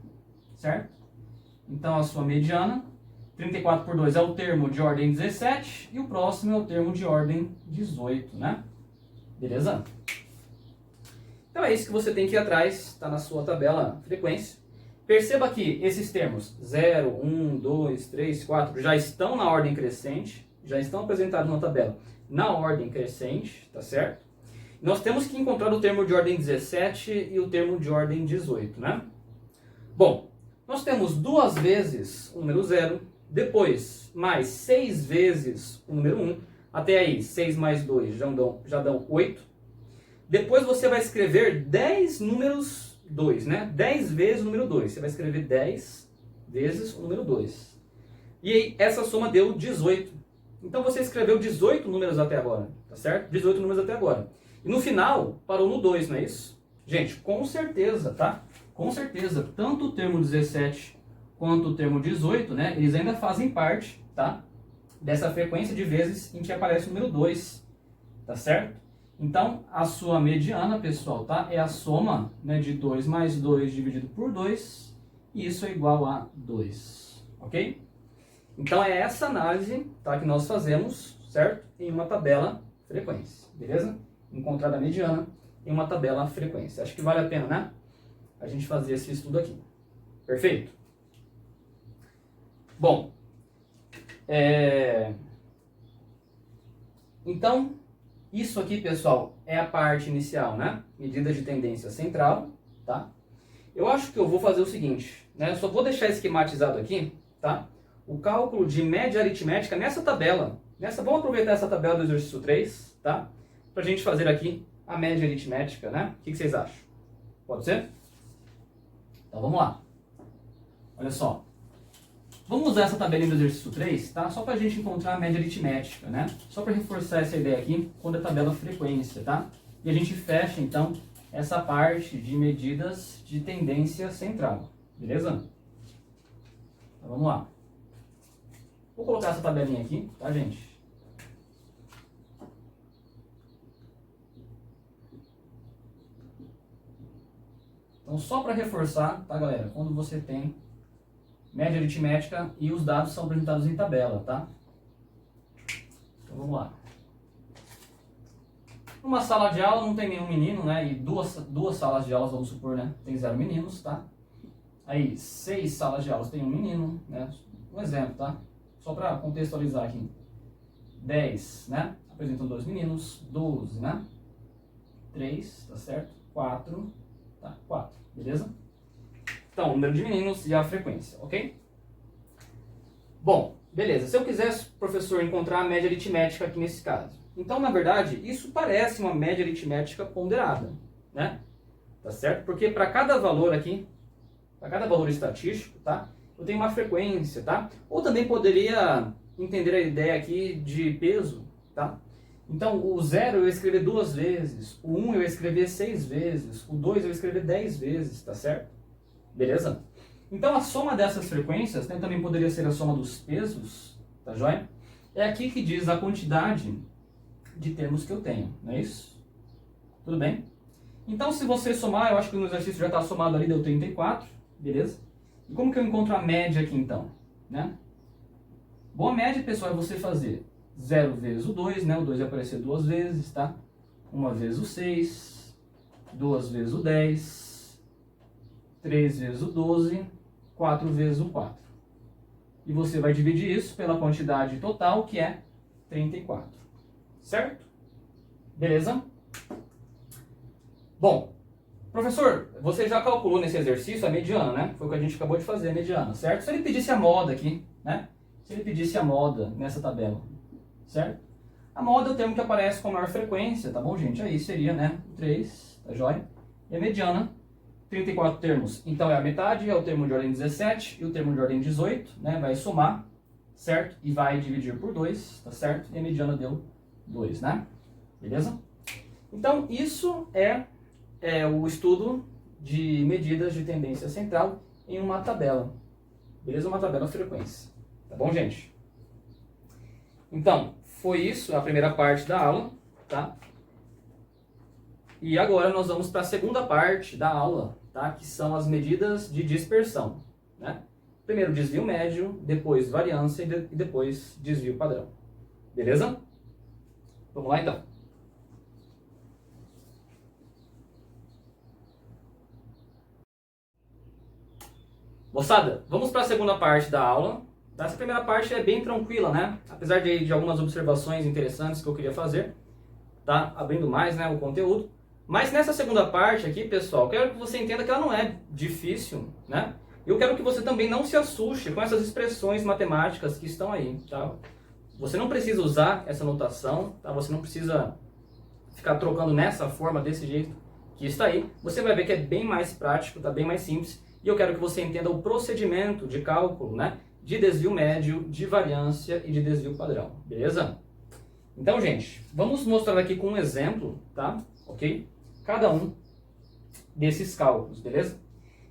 S1: Certo? Então, a sua mediana, 34 por 2 é o termo de ordem 17 e o próximo é o termo de ordem 18, né? Beleza? Então, é isso que você tem que ir atrás, está na sua tabela frequência. Perceba que esses termos 0, 1, 2, 3, 4 já estão na ordem crescente, já estão apresentados na tabela na ordem crescente, tá certo? Nós temos que encontrar o termo de ordem 17 e o termo de ordem 18, né? Bom, nós temos 2 vezes o número 0, depois mais 6 vezes o número 1, até aí 6 mais 2 já dão 8. Depois você vai escrever 10 números 2, né? 10 vezes o número 2. Você vai escrever 10 vezes o número 2. E aí, essa soma deu 18. Então você escreveu 18 números até agora, tá certo? 18 números até agora. E no final, parou no 2, não é isso? Gente, com certeza, tá? Com certeza, tanto o termo 17 quanto o termo 18, né? Eles ainda fazem parte, tá? Dessa frequência de vezes em que aparece o número 2, tá certo? Então, a sua mediana, pessoal, tá? É a soma, né, de 2 mais 2 dividido por 2, e isso é igual a 2, ok? Então, é essa análise, tá, que nós fazemos, certo? Em uma tabela frequência, beleza? Encontrar a mediana em uma tabela frequência. Acho que vale a pena, né? A gente fazer esse estudo aqui. Perfeito? Bom, então, isso aqui, pessoal, é a parte inicial, né? Medida de tendência central, tá? Eu acho que eu vou fazer o seguinte, né? Eu só vou deixar esquematizado aqui, tá? O cálculo de média aritmética nessa tabela. Vamos aproveitar essa tabela do exercício 3, tá? Pra gente fazer aqui a média aritmética, né? O que vocês acham? Pode ser? Então, vamos lá. Olha só. Vamos usar essa tabelinha do exercício 3, tá? Só para a gente encontrar a média aritmética, né? Só para reforçar essa ideia aqui, quando a tabela frequência, tá? E a gente fecha, então, essa parte de medidas de tendência central, beleza? Então, vamos lá. Vou colocar essa tabelinha aqui, tá, gente? Então, só para reforçar, tá, galera? Quando você tem média aritmética e os dados são apresentados em tabela, tá? Então, vamos lá. Numa sala de aula não tem nenhum menino, né? E duas salas de aulas, vamos supor, né? Tem 0 meninos, tá? Aí, 6 salas de aulas tem um menino, né? Um exemplo, tá? Só para contextualizar aqui. 10, né? Apresentam 2 meninos. 12, né? 3, tá certo? 4, tá? 4, beleza? Então, o número de meninos e a frequência, ok? Bom, Beleza, se eu quisesse, professor, encontrar a média aritmética aqui nesse caso. Então, na verdade, isso parece uma média aritmética ponderada, né? Tá certo? Porque para cada valor aqui, para cada valor estatístico, tá? Eu tenho uma frequência, tá? Ou também poderia entender a ideia aqui de peso, tá? Então, o 0 eu ia escrever 2 vezes, o 1 eu ia escrever 6 vezes, o 2 eu ia escrever 10 vezes, tá certo? Beleza? Então, a soma dessas frequências, né, também poderia ser a soma dos pesos, tá joia? É aqui que diz a quantidade de termos que eu tenho, não é isso? Tudo bem? Então, se você somar, eu acho que no exercício já está somado ali, deu 34, beleza? E como que eu encontro a média aqui, então? Né? Bom, a média, pessoal, é você fazer 0 vezes o 2, né? O 2 vai aparecer 2 vezes, tá? 1 vezes o 6, 2 vezes o 10, 3 vezes o 12, 4 vezes o 4. E você vai dividir isso pela quantidade total, que é 34. Certo? Beleza? Bom, professor, você já calculou nesse exercício a mediana, né? Foi o que a gente acabou de fazer, a mediana, certo? Se ele pedisse a moda aqui, né? Se ele pedisse a moda nessa tabela, certo? A moda é o termo que aparece com maior frequência, tá bom, gente? Aí seria, né, 3, tá joia? E a mediana, 34 termos. Então é a metade, é o termo de ordem 17 e o termo de ordem 18, né? Vai somar, certo? E vai dividir por 2, tá certo? E a mediana deu 2, né? Beleza? Então, isso é o estudo de medidas de tendência central em uma tabela. Beleza? Uma tabela frequência. Tá bom, gente? Então, foi isso, a primeira parte da aula, tá? E agora nós vamos para a segunda parte da aula, tá? Que são as medidas de dispersão, né? Primeiro desvio médio, depois variância e depois desvio padrão. Beleza? Vamos lá, então. Moçada, vamos para a segunda parte da aula. Essa primeira parte é bem tranquila, né? Apesar de algumas observações interessantes que eu queria fazer, tá? Abrindo mais, né, o conteúdo. Mas nessa segunda parte aqui, pessoal, quero que você entenda que ela não é difícil, né? Eu quero que você também não se assuste com essas expressões matemáticas que estão aí, tá? Você não precisa usar essa notação, tá? Você não precisa ficar trocando nessa forma, desse jeito que está aí. Você vai ver que é bem mais prático, tá? Bem mais simples. E eu quero que você entenda o procedimento de cálculo, né? De desvio médio, de variância e de desvio padrão, beleza? Então, gente, vamos mostrar aqui com um exemplo, tá? Ok? Cada um desses cálculos, beleza?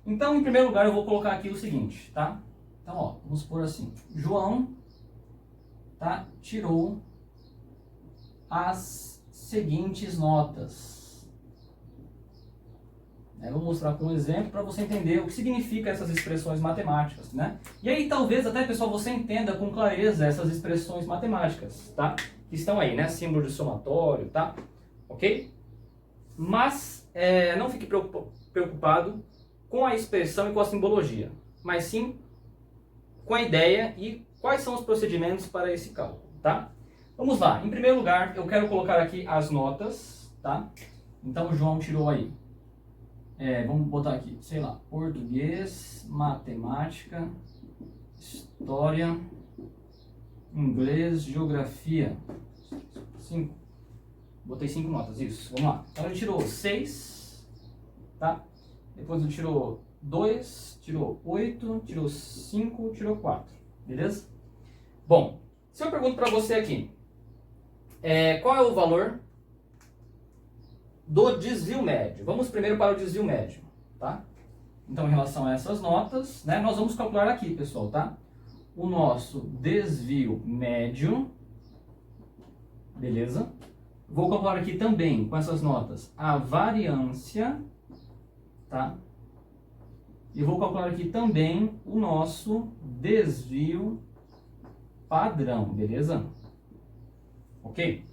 S1: Então, em primeiro lugar, eu vou colocar aqui o seguinte, tá? Então, ó, vamos supor assim, João, tá? Tirou as seguintes notas. Eu vou mostrar com um exemplo para você entender o que significa essas expressões matemáticas, né? E aí talvez até, pessoal, você entenda com clareza essas expressões matemáticas, tá? Que estão aí, né? Símbolo de somatório, tá? Ok? Mas não fique preocupado com a expressão e com a simbologia, mas sim com a ideia e quais são os procedimentos para esse cálculo, tá? Vamos lá. Em primeiro lugar, eu quero colocar aqui as notas, tá? Então o João tirou aí. Vamos botar aqui, sei lá, português, matemática, história, inglês, geografia. 5. Botei 5 notas, isso. Vamos lá. Então ele tirou 6, tá? Depois ele tirou 2, tirou 8, tirou 5, tirou 4. Beleza? Bom, se eu pergunto para você aqui, qual é o valor do desvio médio? Vamos primeiro para o desvio médio, tá? Então, em relação a essas notas, né, nós vamos calcular aqui, pessoal, tá? O nosso desvio médio, beleza? Vou calcular aqui também, com essas notas, a variância, tá? E vou calcular aqui também o nosso desvio padrão, beleza? Ok?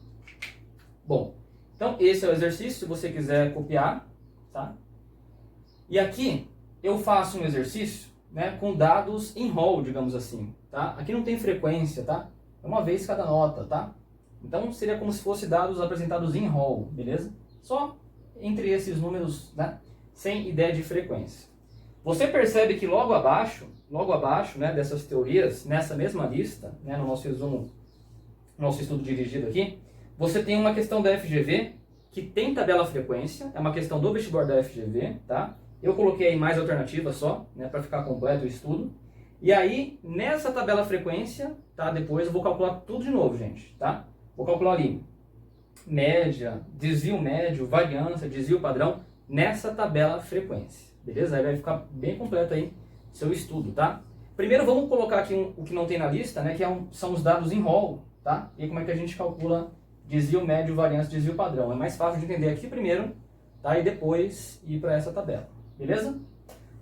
S1: Bom, então esse é o exercício, se você quiser copiar, tá? E aqui eu faço um exercício, né, com dados em rol, digamos assim, tá? Aqui não tem frequência, tá? É uma vez cada nota, tá? Então seria como se fosse dados apresentados em rol, beleza? Só entre esses números, né, sem ideia de frequência. Você percebe que logo abaixo, né, dessas teorias, nessa mesma lista, né, no nosso resumo, nosso estudo dirigido aqui, você tem uma questão da FGV que tem tabela frequência, é uma questão do vestibular da FGV, tá? Eu coloquei aí mais alternativas só, né, para ficar completo o estudo. E aí, nessa tabela frequência, tá, depois eu vou calcular tudo de novo, gente, tá? Vou calcular ali média, desvio médio, variância, desvio padrão, nessa tabela frequência, beleza? Aí vai ficar bem completo aí seu estudo, tá? Primeiro vamos colocar aqui o que não tem na lista, né, que são os dados em rol, tá? E como é que a gente calcula desvio médio, variância, desvio padrão. É mais fácil de entender aqui primeiro, tá? E depois ir para essa tabela, beleza?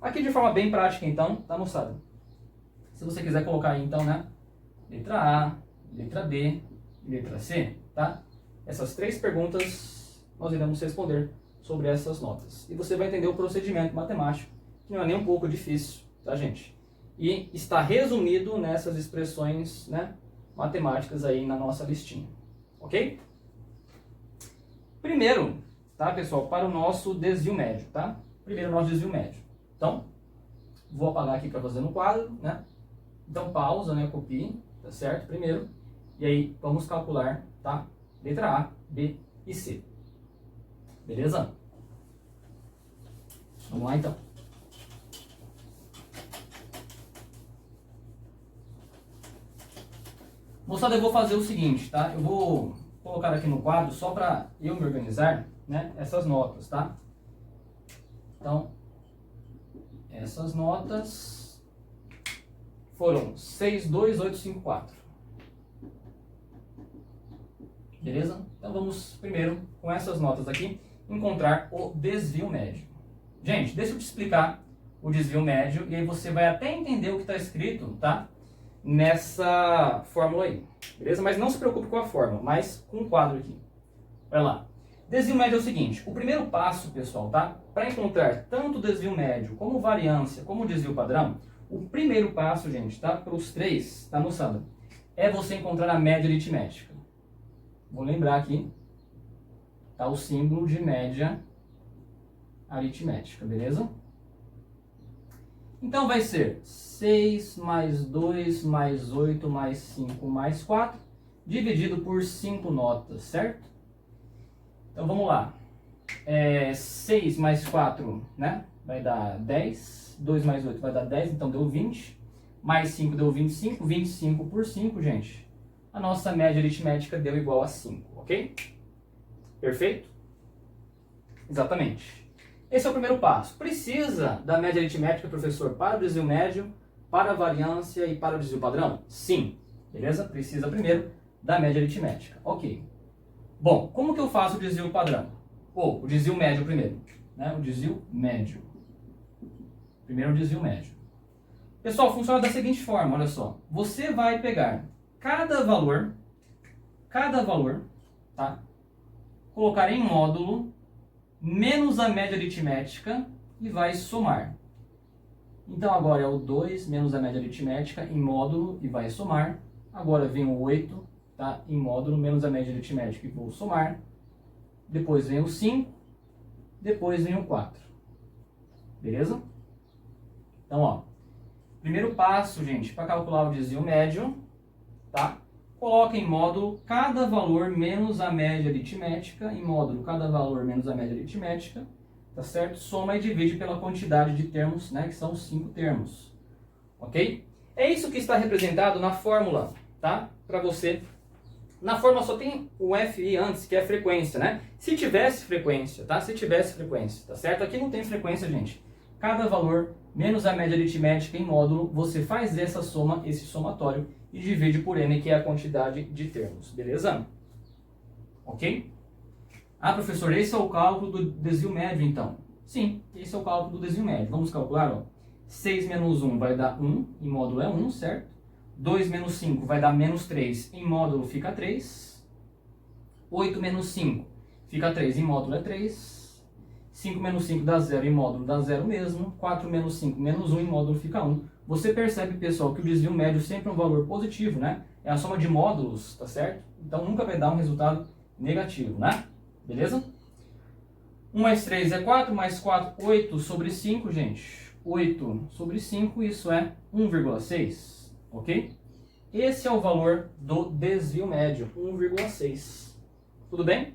S1: Aqui de forma bem prática então, tá, moçada? Se você quiser colocar aí então, né, letra A, letra B e letra C, tá? Essas 3 perguntas nós iremos responder sobre essas notas. E você vai entender o procedimento matemático, que não é nem um pouco difícil, tá, gente? E está resumido nessas expressões, né, matemáticas aí na nossa listinha, ok? Primeiro, tá, pessoal, para o nosso desvio médio, tá? Primeiro o nosso desvio médio. Então, vou apagar aqui para fazer no quadro, né? Então, pausa, né, copie, tá certo? Primeiro, e aí vamos calcular, tá? Letra A, B e C. Beleza? Vamos lá então. Moçada, eu vou fazer o seguinte, tá? Eu vou colocar aqui no quadro só para eu me organizar, né? Essas notas, tá? Então, essas notas foram 62854. Beleza? Então vamos primeiro, com essas notas aqui, encontrar o desvio médio. Gente, deixa eu te explicar o desvio médio e aí você vai até entender o que está escrito, tá? Nessa fórmula aí. Beleza? Mas não se preocupe com a fórmula, mas com o quadro aqui. Vai lá. Desvio médio é o seguinte, o primeiro passo, pessoal, tá? Para encontrar tanto o desvio médio, como variância, como o desvio padrão, o primeiro passo, gente, tá? Para os 3, tá, moçada? É você encontrar a média aritmética. Vou lembrar aqui, tá, o símbolo de média aritmética, beleza? Então vai ser 6 mais 2 mais 8 mais 5 mais 4, dividido por 5 notas, certo? Então vamos lá. 6 mais 4, né, vai dar 10, 2 mais 8 vai dar 10, então deu 20, mais 5 deu 25, 25 por 5, gente. A nossa média aritmética deu igual a 5, ok? Perfeito? Exatamente. Esse é o primeiro passo. Precisa da média aritmética, professor, para o desvio médio, para a variância e para o desvio padrão? Sim. Beleza? Precisa primeiro da média aritmética. Ok. Bom, como que eu faço o desvio padrão? Ou o desvio médio primeiro, né? O desvio médio. Primeiro o desvio médio. Pessoal, funciona da seguinte forma, olha só. Você vai pegar cada valor, tá? Colocar em módulo, menos a média aritmética e vai somar. Então agora é o 2 menos a média aritmética em módulo e vai somar. Agora vem o 8, tá? Em módulo menos a média aritmética e vou somar. Depois vem o 5, depois vem o 4. Beleza? Então, ó, primeiro passo, gente, para calcular o desvio médio, tá? Coloca em módulo cada valor menos a média aritmética, em módulo cada valor menos a média aritmética, tá certo? Soma e divide pela quantidade de termos, né, que são 5 termos, ok? É isso que está representado na fórmula, tá? Para você. Na fórmula só tem o FI antes, que é a frequência, né? Se tivesse frequência, tá? Se tivesse frequência, tá certo? Aqui não tem frequência, gente. Cada valor menos a média aritmética em módulo, você faz essa soma, esse somatório, e divide por n, que é a quantidade de termos, beleza? Ok? Ah, professor, esse é o cálculo do desvio médio, então? Sim, esse é o cálculo do desvio médio. Vamos calcular, ó. 6 menos 1 vai dar 1, em módulo é 1, certo? 2 menos 5 vai dar menos 3, em módulo fica 3. 8 menos 5 fica 3, em módulo é 3. 5 menos 5 dá 0, em módulo dá 0 mesmo. 4 menos 5 menos 1, em módulo fica 1. Você percebe, pessoal, que o desvio médio sempre é um valor positivo, né? É a soma de módulos, tá certo? Então nunca vai dar um resultado negativo, né? Beleza? 1 mais 3 é 4, mais 4, 8 sobre 5, gente. 8 sobre 5, isso é 1,6, ok? Esse é o valor do desvio médio, 1,6. Tudo bem?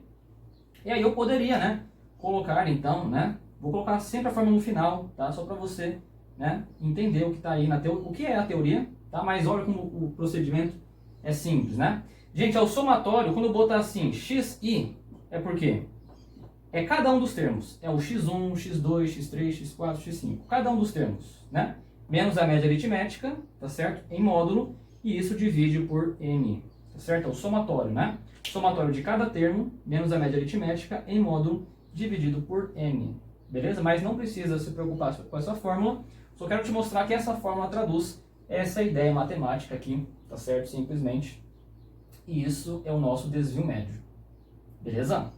S1: E aí eu poderia, né, colocar então, né, vou colocar sempre a fórmula no final, tá? Só para você, né, entender o que está aí na teoria, o que é a teoria, tá? Mas olha como o procedimento é simples, né? Gente, é o somatório, quando eu botar assim, xi, é por quê? É cada um dos termos, é o x1, x2, x3, x4, x5, cada um dos termos, né? Menos a média aritmética, tá certo? Em módulo, e isso divide por n, tá certo? É o somatório, né? Somatório de cada termo, menos a média aritmética, em módulo, dividido por n, beleza? Mas não precisa se preocupar com essa fórmula, só quero te mostrar que essa fórmula traduz essa ideia matemática aqui, tá certo? Simplesmente. E isso é o nosso desvio médio, beleza?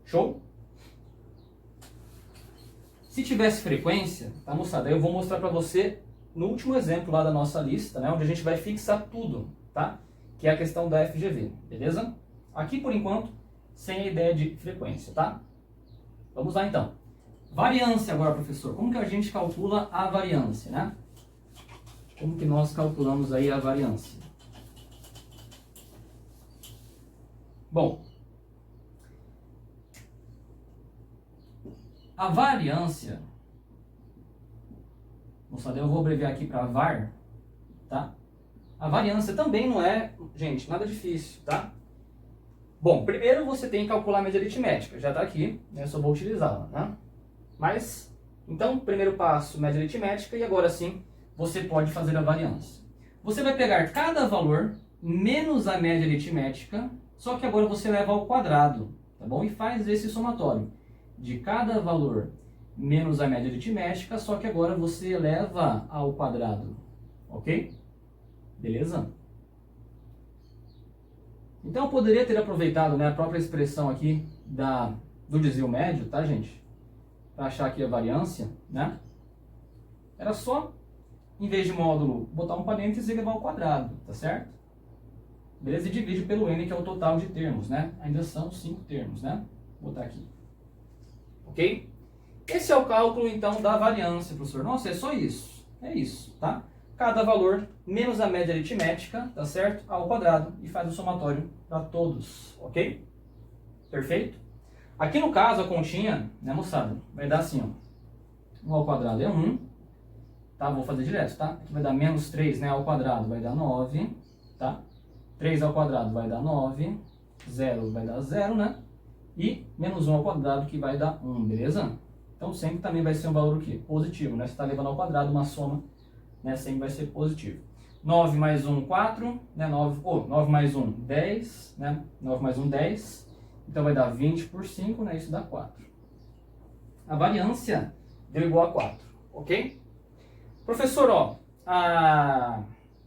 S1: Show? Se tivesse frequência, tá, moçada? Eu vou mostrar para você no último exemplo lá da nossa lista, né, onde a gente vai fixar tudo, tá? Que é a questão da FGV, beleza? Aqui, por enquanto, sem a ideia de frequência, tá? Vamos lá, então. Variância agora, professor. Como que a gente calcula a variância, né? Como que nós calculamos aí a variância? Bom, a variância, moçada, eu vou abreviar aqui para var, tá? A variância também não é, gente, nada difícil, tá? Bom, primeiro você tem que calcular a média aritmética, já está aqui, né? Eu só vou utilizá-la, né? Mas, então, primeiro passo, média aritmética, e agora sim, você pode fazer a variância. Você vai pegar cada valor menos a média aritmética, só que agora você leva ao quadrado, tá bom? E faz esse somatório de cada valor menos a média aritmética, só que agora você eleva ao quadrado, ok? Beleza? Então eu poderia ter aproveitado, né, a própria expressão aqui do desvio médio, tá, gente? Para achar aqui a variância, né? Era só, em vez de módulo, botar um parênteses e levar ao quadrado, tá certo? Beleza? E divide pelo n, que é o total de termos, né? Ainda são 5 termos, né? Vou botar aqui. Ok? Esse é o cálculo, então, da variância, professor. Nossa, é só isso. É isso, tá? Cada valor menos a média aritmética, tá certo? Ao quadrado e faz o somatório para todos, ok? Perfeito? Aqui no caso, a continha, né, moçada, vai dar assim, ó. 1 ao quadrado é 1, tá? Vou fazer direto, tá? Aqui vai dar menos 3, né, ao quadrado vai dar 9, tá? 3 ao quadrado vai dar 9, 0 vai dar 0, né? E menos 1 ao quadrado que vai dar 1, beleza? Então sempre também vai ser um valor o quê? Positivo, né? Você está levando ao quadrado uma soma, né? Sempre vai ser positivo. 9 mais 1, 4, né? 9 mais 1, 10, né? 9 mais 1, 10. Então vai dar 20 por 5, né? Isso dá 4. A variância deu igual a 4, ok? Professor, ó, a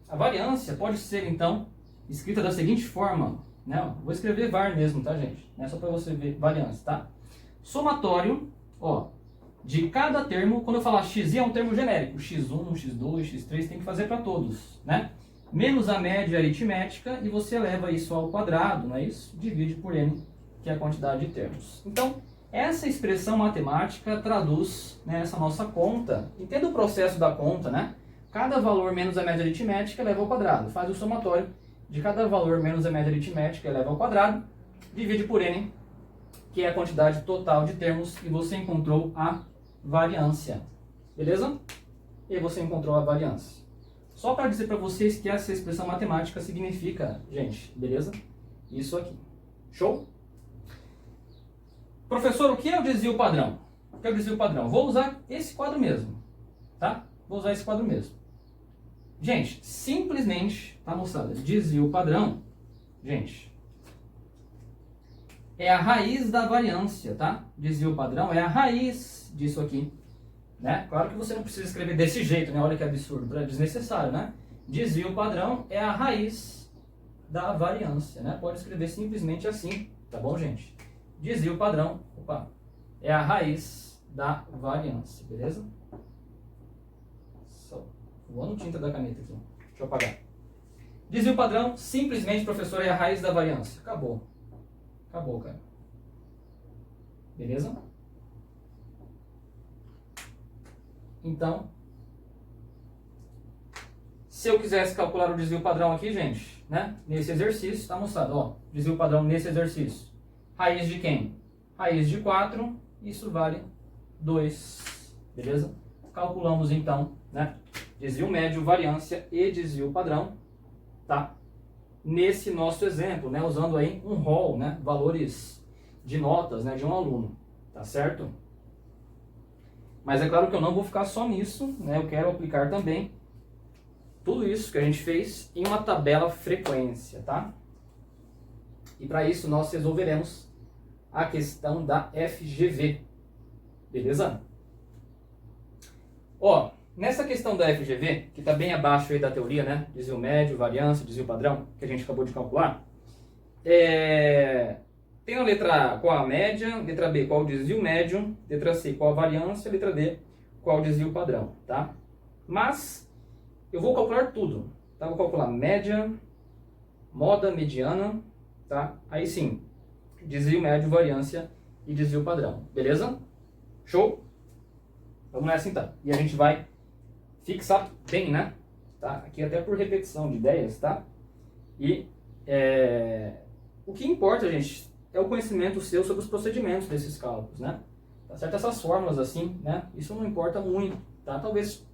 S1: variância pode ser, então, escrita da seguinte forma, né? Vou escrever var mesmo, tá, gente? Só para você ver variância, tá? Somatório, ó, de cada termo, quando eu falar x é um termo genérico, x1, x2, x3, tem que fazer para todos, né? Menos a média aritmética e você eleva isso ao quadrado, não é isso? Divide por n, que é a quantidade de termos. Então, essa expressão matemática traduz, né, essa nossa conta. Entenda o processo da conta, né? Cada valor menos a média aritmética eleva ao quadrado. Faz o somatório de cada valor menos a média aritmética eleva ao quadrado, divide por n, que é a quantidade total de termos, e você encontrou a variância. Beleza? E aí você encontrou a variância. Só para dizer para vocês que essa expressão matemática significa, gente, beleza? Isso aqui. Show? Professor, o que é o desvio padrão? O que é o desvio padrão? Vou usar esse quadro mesmo, tá? Vou usar esse quadro mesmo. Gente, simplesmente, tá, moçada? Desvio padrão, gente, é a raiz da variância, tá? Desvio padrão é a raiz disso aqui, né? Claro que você não precisa escrever desse jeito, né? Olha que absurdo, é desnecessário, né? Desvio padrão é a raiz da variância, né? Pode escrever simplesmente assim, tá bom, gente? Desvio padrão, é a raiz da variância, beleza? Só voando tinta da caneta aqui, deixa eu apagar. Desvio padrão, simplesmente, professor, é a raiz da variância. Acabou. Acabou, cara. Beleza? então, se eu quisesse calcular o desvio padrão aqui, gente, né? Nesse exercício, tá mostrado, ó, desvio padrão nesse exercício. Raiz de quem? Raiz de 4, isso vale 2, beleza? Calculamos então, né? Desvio médio, variância e desvio padrão, tá? Nesse nosso exemplo, né? Usando aí um rol, né? Valores de notas, né? De um aluno, tá certo? Mas é claro que eu não vou ficar só nisso, né? Eu quero aplicar também tudo isso que a gente fez em uma tabela frequência, tá? E para isso nós resolveremos a questão da FGV, beleza? Ó, nessa questão da FGV, que está bem abaixo aí da teoria, né? Desvio médio, variância, desvio padrão, que a gente acabou de calcular. Tem a letra A, qual a média, letra B, qual o desvio médio, letra C, qual a variância, letra D, qual o desvio padrão, tá? Mas eu vou calcular tudo, tá? Vou calcular média, moda, mediana, tá? Aí sim, desvio médio, variância e desvio padrão, beleza? Show? Vamos nessa então. E a gente vai fixar bem, né? Tá? Aqui até por repetição de ideias, tá? E o que importa, gente, é o conhecimento seu sobre os procedimentos desses cálculos, né? Tá certo? Essas fórmulas assim, né? Isso não importa muito, tá? Talvez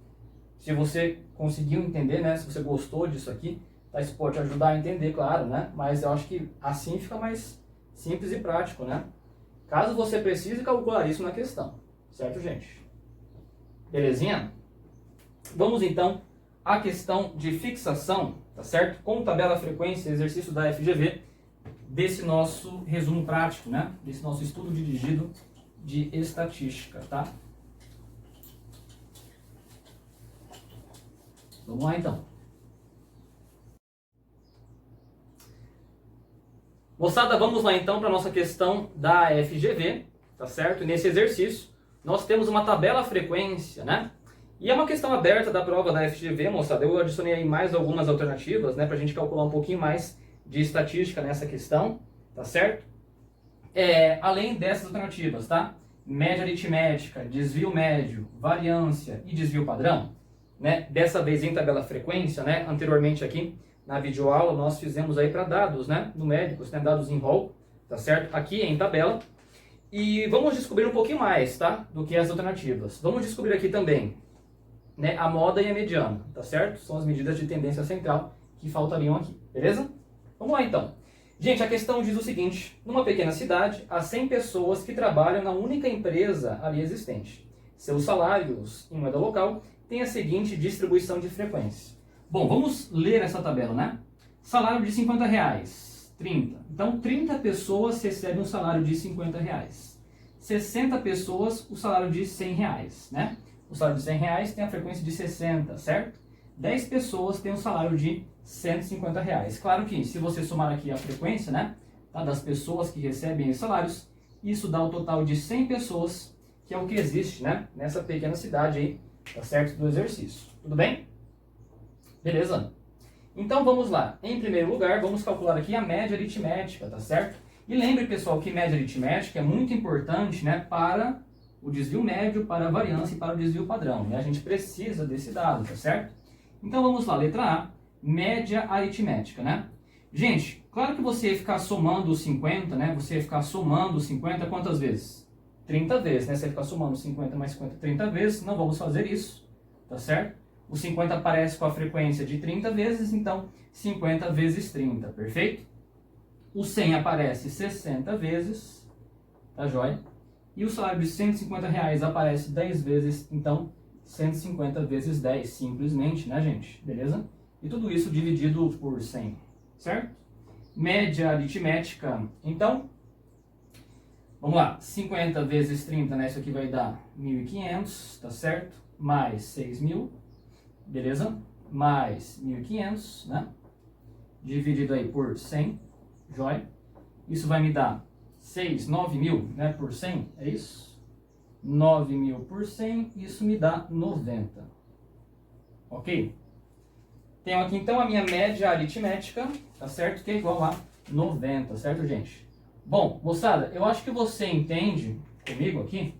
S1: se você conseguiu entender, né? Se você gostou disso aqui, tá? Isso pode ajudar a entender, claro, né? Mas eu acho que assim fica mais simples e prático, né? Caso você precise calcular isso na questão, certo, gente? Belezinha? Vamos então à questão de fixação, tá certo? Com tabela frequência, exercício da FGV, desse nosso resumo prático, né? Desse nosso estudo dirigido de estatística, tá? Vamos lá então. Moçada, vamos lá então para a nossa questão da FGV, tá certo? E nesse exercício, nós temos uma tabela frequência, né? E é uma questão aberta da prova da FGV, moçada. Eu adicionei aí mais algumas alternativas, né? Para a gente calcular um pouquinho mais de estatística nessa questão, tá certo? Além dessas alternativas, tá? Média aritmética, desvio médio, variância e desvio padrão, né? Dessa vez em tabela frequência, né? Anteriormente aqui na videoaula nós fizemos aí para dados, né? Numéricos, né? Dados em rol, tá certo? Aqui em tabela. E vamos descobrir um pouquinho mais, tá? Do que as alternativas. Vamos descobrir aqui também, né? A moda e a mediana, tá certo? São as medidas de tendência central que faltariam aqui, beleza? Vamos lá então. Gente, a questão diz o seguinte: numa pequena cidade, há 100 pessoas que trabalham na única empresa ali existente. Seus salários em moeda local têm a seguinte distribuição de frequência. Bom, vamos ler essa tabela, né? Salário de R$50, 30. Então, 30 pessoas recebem um salário de R$50. 60 pessoas, o salário de R$100, né? O salário de R$100 tem a frequência de 60, certo? 10 pessoas têm um salário de R$150. Claro que se você somar aqui a frequência, né, tá, das pessoas que recebem os salários, isso dá o total de 100 pessoas, que é o que existe, né, nessa pequena cidade aí, tá certo, do exercício. Tudo bem? Beleza? Então vamos lá. Em primeiro lugar, vamos calcular aqui a média aritmética, tá certo? E lembre, pessoal, que média aritmética é muito importante, né, para o desvio médio, para a variância e para o desvio padrão, né? A gente precisa desse dado, tá certo? Então vamos lá, letra A, média aritmética, né? Gente, claro que você ia ficar somando os 50, né? Você ia ficar somando os 50 quantas vezes? 30 vezes, né? Você ia ficar somando 50 mais 50, 30 vezes. Não vamos fazer isso, tá certo? O 50 aparece com a frequência de 30 vezes, então 50 vezes 30, perfeito? O 100 aparece 60 vezes, tá joia? E o salário de R$150 aparece 10 vezes, então 150 vezes 10, simplesmente, né, gente? Beleza? E tudo isso dividido por 100, certo? Média aritmética, então, vamos lá, 50 vezes 30, né? Isso aqui vai dar 1.500, tá certo? Mais 6.000, beleza? Mais 1.500, né? Dividido aí por 100, joia? Isso vai me dar 9.000, né? Por 100, é isso? 9.000 por 100, isso me dá 90. Ok? Tenho aqui então a minha média aritmética, tá certo? Que é igual a 90, certo, gente? Bom, moçada, eu acho que você entende comigo aqui,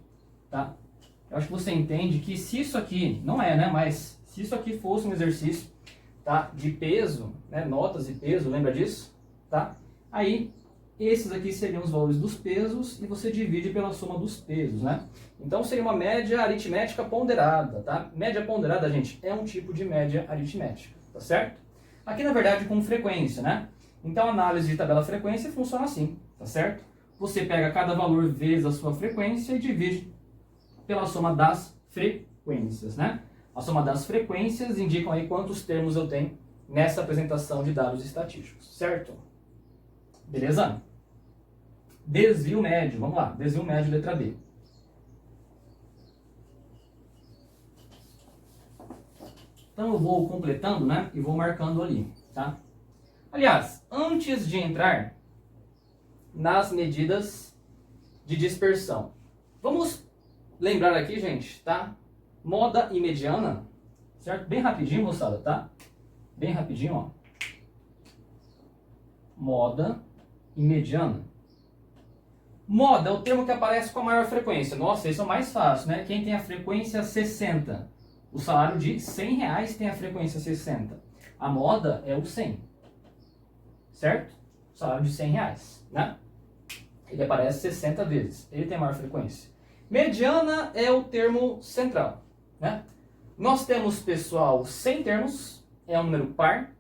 S1: tá? eu acho que você entende que se isso aqui, não é, né, mas se isso aqui fosse um exercício, tá, de peso, né, notas e peso, lembra disso? Tá? Aí, esses aqui seriam os valores dos pesos e você divide pela soma dos pesos, né? Então seria uma média aritmética ponderada, tá? Média ponderada, gente, é um tipo de média aritmética, tá certo? Aqui, na verdade, com frequência, né? Então a análise de tabela frequência funciona assim, tá certo? Você pega cada valor vezes a sua frequência e divide pela soma das frequências, né? A soma das frequências indicam aí quantos termos eu tenho nessa apresentação de dados estatísticos, certo? Beleza? Desvio médio, vamos lá, desvio médio, letra B. Então eu vou completando, né, e vou marcando ali, tá? Aliás, antes de entrar nas medidas de dispersão, vamos lembrar aqui, gente, tá? Moda e mediana, certo? Bem rapidinho, moçada, tá? Bem rapidinho, ó. Moda e mediana. Moda é o termo que aparece com a maior frequência. Nossa, esse é o mais fácil, né? Quem tem a frequência 60? O salário de R$100 tem a frequência 60. A moda é o 100. Certo? O salário de R$100, né? Ele aparece 60 vezes. Ele tem a maior frequência. Mediana é o termo central, né? Nós temos, pessoal, 100 termos. É um número par.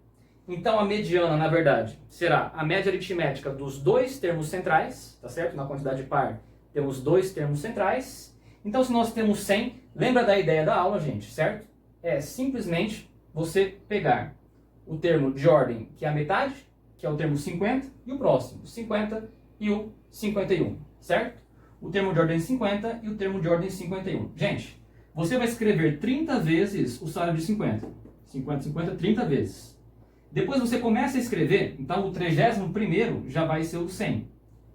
S1: Então, a mediana, na verdade, será a média aritmética dos dois termos centrais, tá certo? Na quantidade par, temos dois termos centrais. Então, se nós temos 100, lembra da ideia da aula, gente, certo? É simplesmente você pegar o termo de ordem, que é a metade, que é o termo 50, e o próximo, o 50 e o 51, certo? O termo de ordem 50 e o termo de ordem 51. Gente, você vai escrever 30 vezes o salário de 50. 50, 50, 30 vezes. Depois você começa a escrever, então o 31º já vai ser o 100.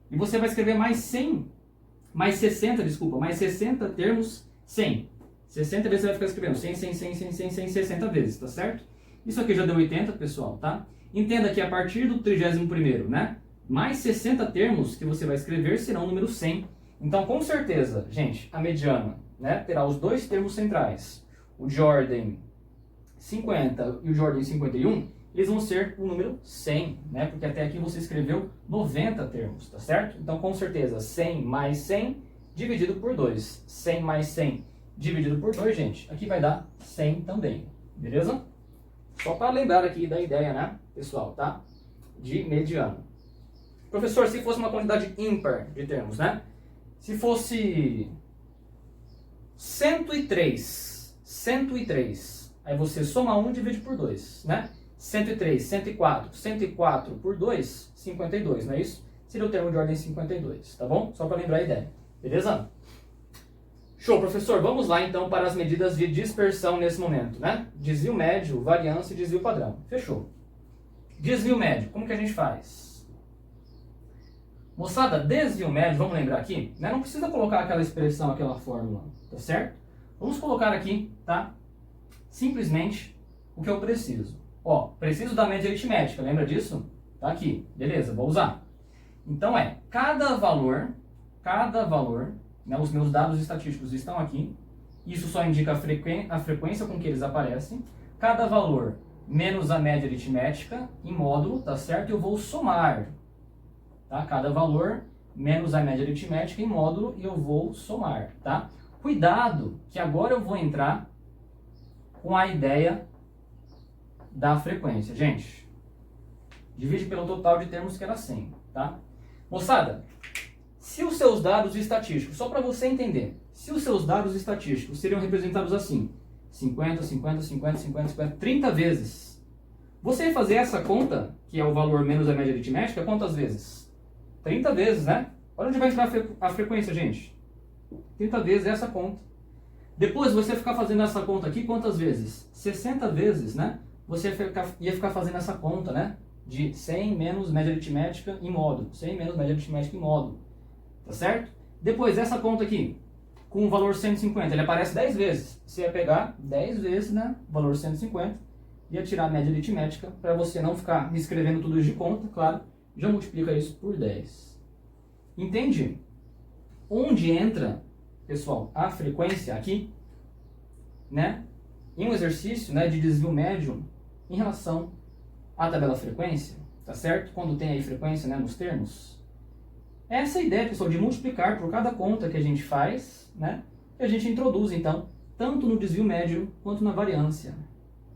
S1: E você vai escrever mais 60 termos 100. 60 vezes você vai ficar escrevendo 100, 100, 100, 100, 100, 100, 60 vezes, tá certo? Isso aqui já deu 80, pessoal, tá? Entenda que a partir do 31º, né? Mais 60 termos que você vai escrever serão o número 100. Então, com certeza, gente, a mediana, né, terá os dois termos centrais. O de ordem 50 e o de ordem 51, eles vão ser o número 100, né? Porque até aqui você escreveu 90 termos, tá certo? Então, com certeza, 100 mais 100 dividido por 2. 100 mais 100 dividido por 2, gente, aqui vai dar 100 também, beleza? Só para lembrar aqui da ideia, né, pessoal, tá? De mediana. Professor, se fosse uma quantidade ímpar de termos, né? Se fosse 103, aí você soma 1 e divide por 2, né? 103, 104, 104 por 2, 52, não é isso? Seria o termo de ordem 52, tá bom? Só para lembrar a ideia, beleza? Show, professor. Vamos lá, então, para as medidas de dispersão nesse momento, né? Desvio médio, variância e desvio padrão. Fechou. Desvio médio, como que a gente faz? Moçada, desvio médio, vamos lembrar aqui, né? Não precisa colocar aquela expressão, aquela fórmula, tá certo? Vamos colocar aqui, tá? Simplesmente o que eu preciso. Ó, preciso da média aritmética, lembra disso? Tá aqui, beleza, vou usar. Então cada valor, né, os meus dados estatísticos estão aqui, isso só indica a frequência com que eles aparecem, cada valor menos a média aritmética em módulo, tá certo? Eu vou somar, tá? Cada valor menos a média aritmética em módulo e eu vou somar, tá? Cuidado, que agora eu vou entrar com a ideia da frequência. Gente, divide pelo total de termos que era 100, tá? Moçada, se os seus dados estatísticos, só para você entender, se os seus dados estatísticos seriam representados assim, 50, 50, 50, 50, 50, 30 vezes, você vai fazer essa conta, que é o valor menos a média aritmética, quantas vezes? 30 vezes, né? Olha onde vai entrar a frequência, gente. 30 vezes essa conta. Depois você ficar fazendo essa conta aqui, quantas vezes? 60 vezes, né? Você ia ficar fazendo essa conta, né? De 100 menos média aritmética em módulo. 100 menos média aritmética em módulo. Tá certo? Depois, essa conta aqui, com o valor 150, ele aparece 10 vezes. Você ia pegar 10 vezes, né? O valor 150, ia tirar a média aritmética, para você não ficar me escrevendo tudo isso de conta, claro. Já multiplica isso por 10. Entende? Onde entra pessoal, a frequência aqui, né, em um exercício, né, de desvio médio em relação à tabela frequência, tá certo? Quando tem aí frequência, né, nos termos. Essa é a ideia, pessoal, de multiplicar por cada conta que a gente faz, né, que a gente introduz, então, tanto no desvio médio quanto na variância,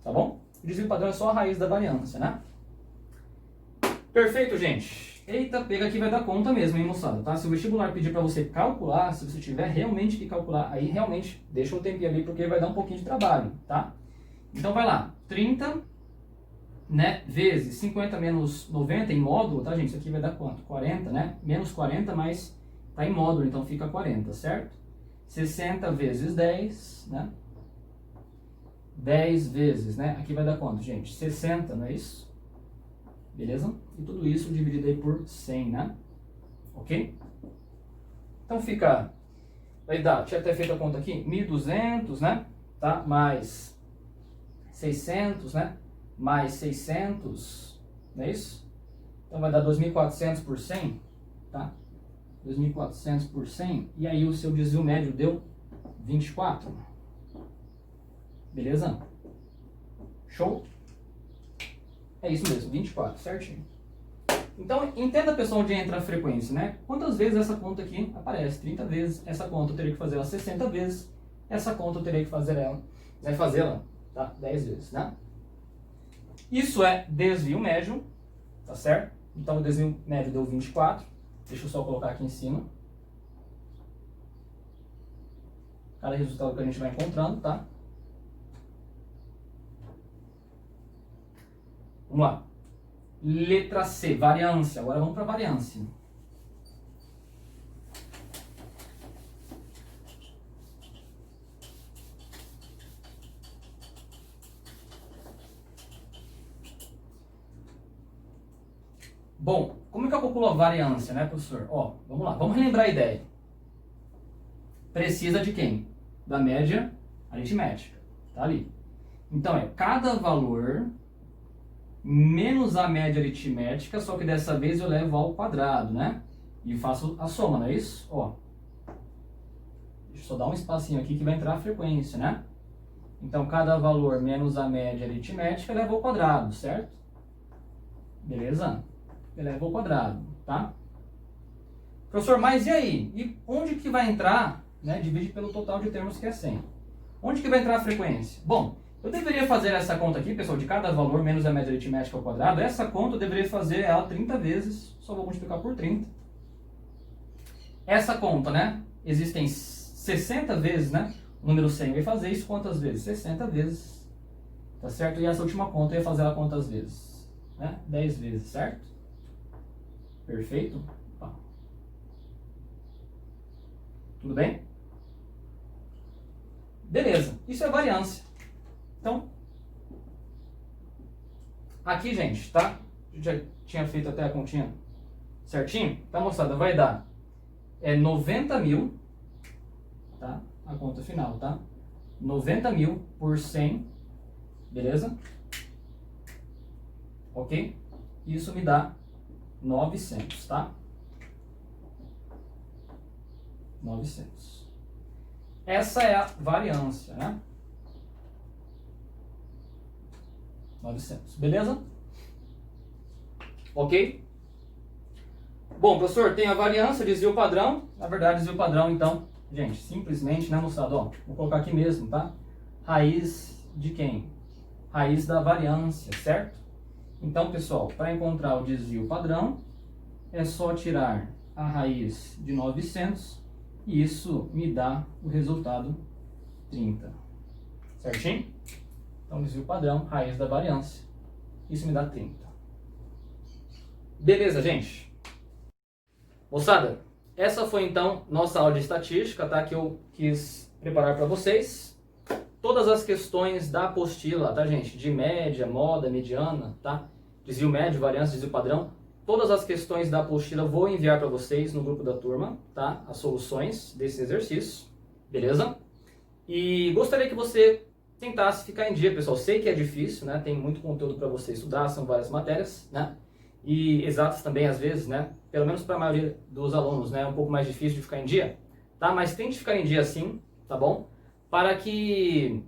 S1: tá bom? O desvio padrão é só a raiz da variância, né? Perfeito, gente. Eita, pega aqui vai dar conta mesmo, hein, moçada, tá? Se o vestibular pedir para você calcular, se você tiver realmente que calcular, aí realmente deixa um tempinho ali, porque vai dar um pouquinho de trabalho, tá? Então vai lá, 30, né, vezes 50 menos 90 em módulo, tá, gente? Isso aqui vai dar quanto? 40, né? Menos 40, mas tá em módulo, então fica 40, certo? 60 vezes 10, né? 10 vezes, né? Aqui vai dar quanto, gente? 60, não é isso? Beleza? E tudo isso dividido aí por 100, né? Ok? Então fica... Vai dar, tinha até feito a conta aqui, 1.200, né? Tá? Mais 600, né? Mais 600, não é isso? Então vai dar 2.400 por 100, tá? 2.400 por 100, e aí o seu desvio médio deu 24. Beleza? Show? É isso mesmo, 24, certinho. Então, entenda, pessoal, onde entra a frequência, né? Quantas vezes essa conta aqui aparece? 30 vezes. Essa conta eu teria que fazer ela 60 vezes. Essa conta eu teria que fazer ela, vai fazê-la, tá? 10 vezes, né? Isso é desvio médio, tá certo? Então, o desvio médio deu 24. Deixa eu só colocar aqui em cima. Cada resultado que a gente vai encontrando, tá? Vamos lá. Letra C, variância. Agora vamos para variância. Bom, como é que eu calculo a variância, né, professor? Ó, vamos lá, vamos relembrar a ideia. Precisa de quem? Da média aritmética, tá ali. Então é cada valor menos a média aritmética, só que dessa vez eu levo ao quadrado, né? E faço a soma, não é isso? Ó, deixa eu só dar um espacinho aqui que vai entrar a frequência, né? Então cada valor menos a média aritmética leva ao quadrado, certo? Beleza? Eleva ao quadrado, tá? Professor, mas e aí? E onde que vai entrar, né? Divide pelo total de termos que é 100. Onde que vai entrar a frequência? Bom, eu deveria fazer essa conta aqui, pessoal, de cada valor menos a média aritmética ao quadrado. Essa conta eu deveria fazer ela 30 vezes, só vou multiplicar por 30. Essa conta, né? Existem 60 vezes, né? O número 100 vai fazer isso quantas vezes? 60 vezes, tá certo? E essa última conta eu ia fazer ela quantas vezes? Né? 10 vezes, certo? Perfeito? Opa. Tudo bem? Beleza, isso é variância. Então, aqui, gente, tá? Eu já tinha feito até a continha certinho. Tá, moçada? Vai dar 90 mil, tá? A conta final, tá? 90 mil por 100, beleza? Ok? Isso me dá 900, tá? 900. Essa é a variância, né? 900, beleza? Ok? Bom, professor, tem a variância, desvio padrão. Na verdade, desvio padrão, então, gente, simplesmente, né, moçada? Ó, vou colocar aqui mesmo, tá? Raiz de quem? Raiz da variância, certo? Então, pessoal, para encontrar o desvio padrão, é só tirar a raiz de 900 e isso me dá o resultado 30. Certinho? Então, desvio padrão, raiz da variância, isso me dá 30. Beleza, gente? Moçada, essa foi então nossa aula de estatística, tá? Que eu quis preparar para vocês. Todas as questões da apostila, tá, gente? De média, moda, mediana, tá? Desvio médio, variância, desvio padrão. Todas as questões da apostila eu vou enviar para vocês no grupo da turma, tá? As soluções desses exercícios, beleza? E gostaria que você tentasse ficar em dia, pessoal. Sei que é difícil, né? Tem muito conteúdo para você estudar, são várias matérias, né? E exatas também às vezes, né? Pelo menos para a maioria dos alunos, né? É um pouco mais difícil de ficar em dia, tá? tá? Mas tente ficar em dia sim, tá bom? Para que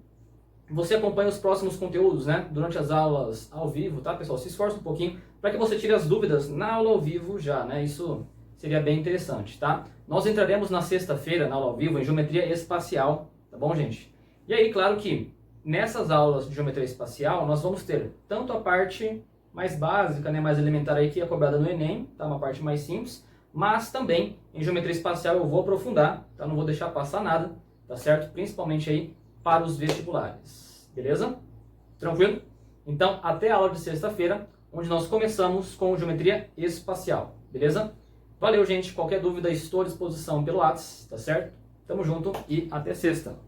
S1: você acompanhe os próximos conteúdos, né? Durante as aulas ao vivo, tá, pessoal? Se esforça um pouquinho para que você tire as dúvidas na aula ao vivo já, né? Isso seria bem interessante, tá? Nós entraremos na sexta-feira, na aula ao vivo, em geometria espacial, tá bom, gente? E aí, claro que nessas aulas de geometria espacial, nós vamos ter tanto a parte mais básica, né, mais elementar aí, que é cobrada no Enem, tá? Uma parte mais simples, mas também em geometria espacial eu vou aprofundar, tá? Não vou deixar passar nada, tá certo? Principalmente aí para os vestibulares, beleza? Tranquilo? Então, até a aula de sexta-feira, onde nós começamos com geometria espacial, beleza? Valeu, gente. Qualquer dúvida, estou à disposição pelo WhatsApp, tá certo? Tamo junto e até sexta.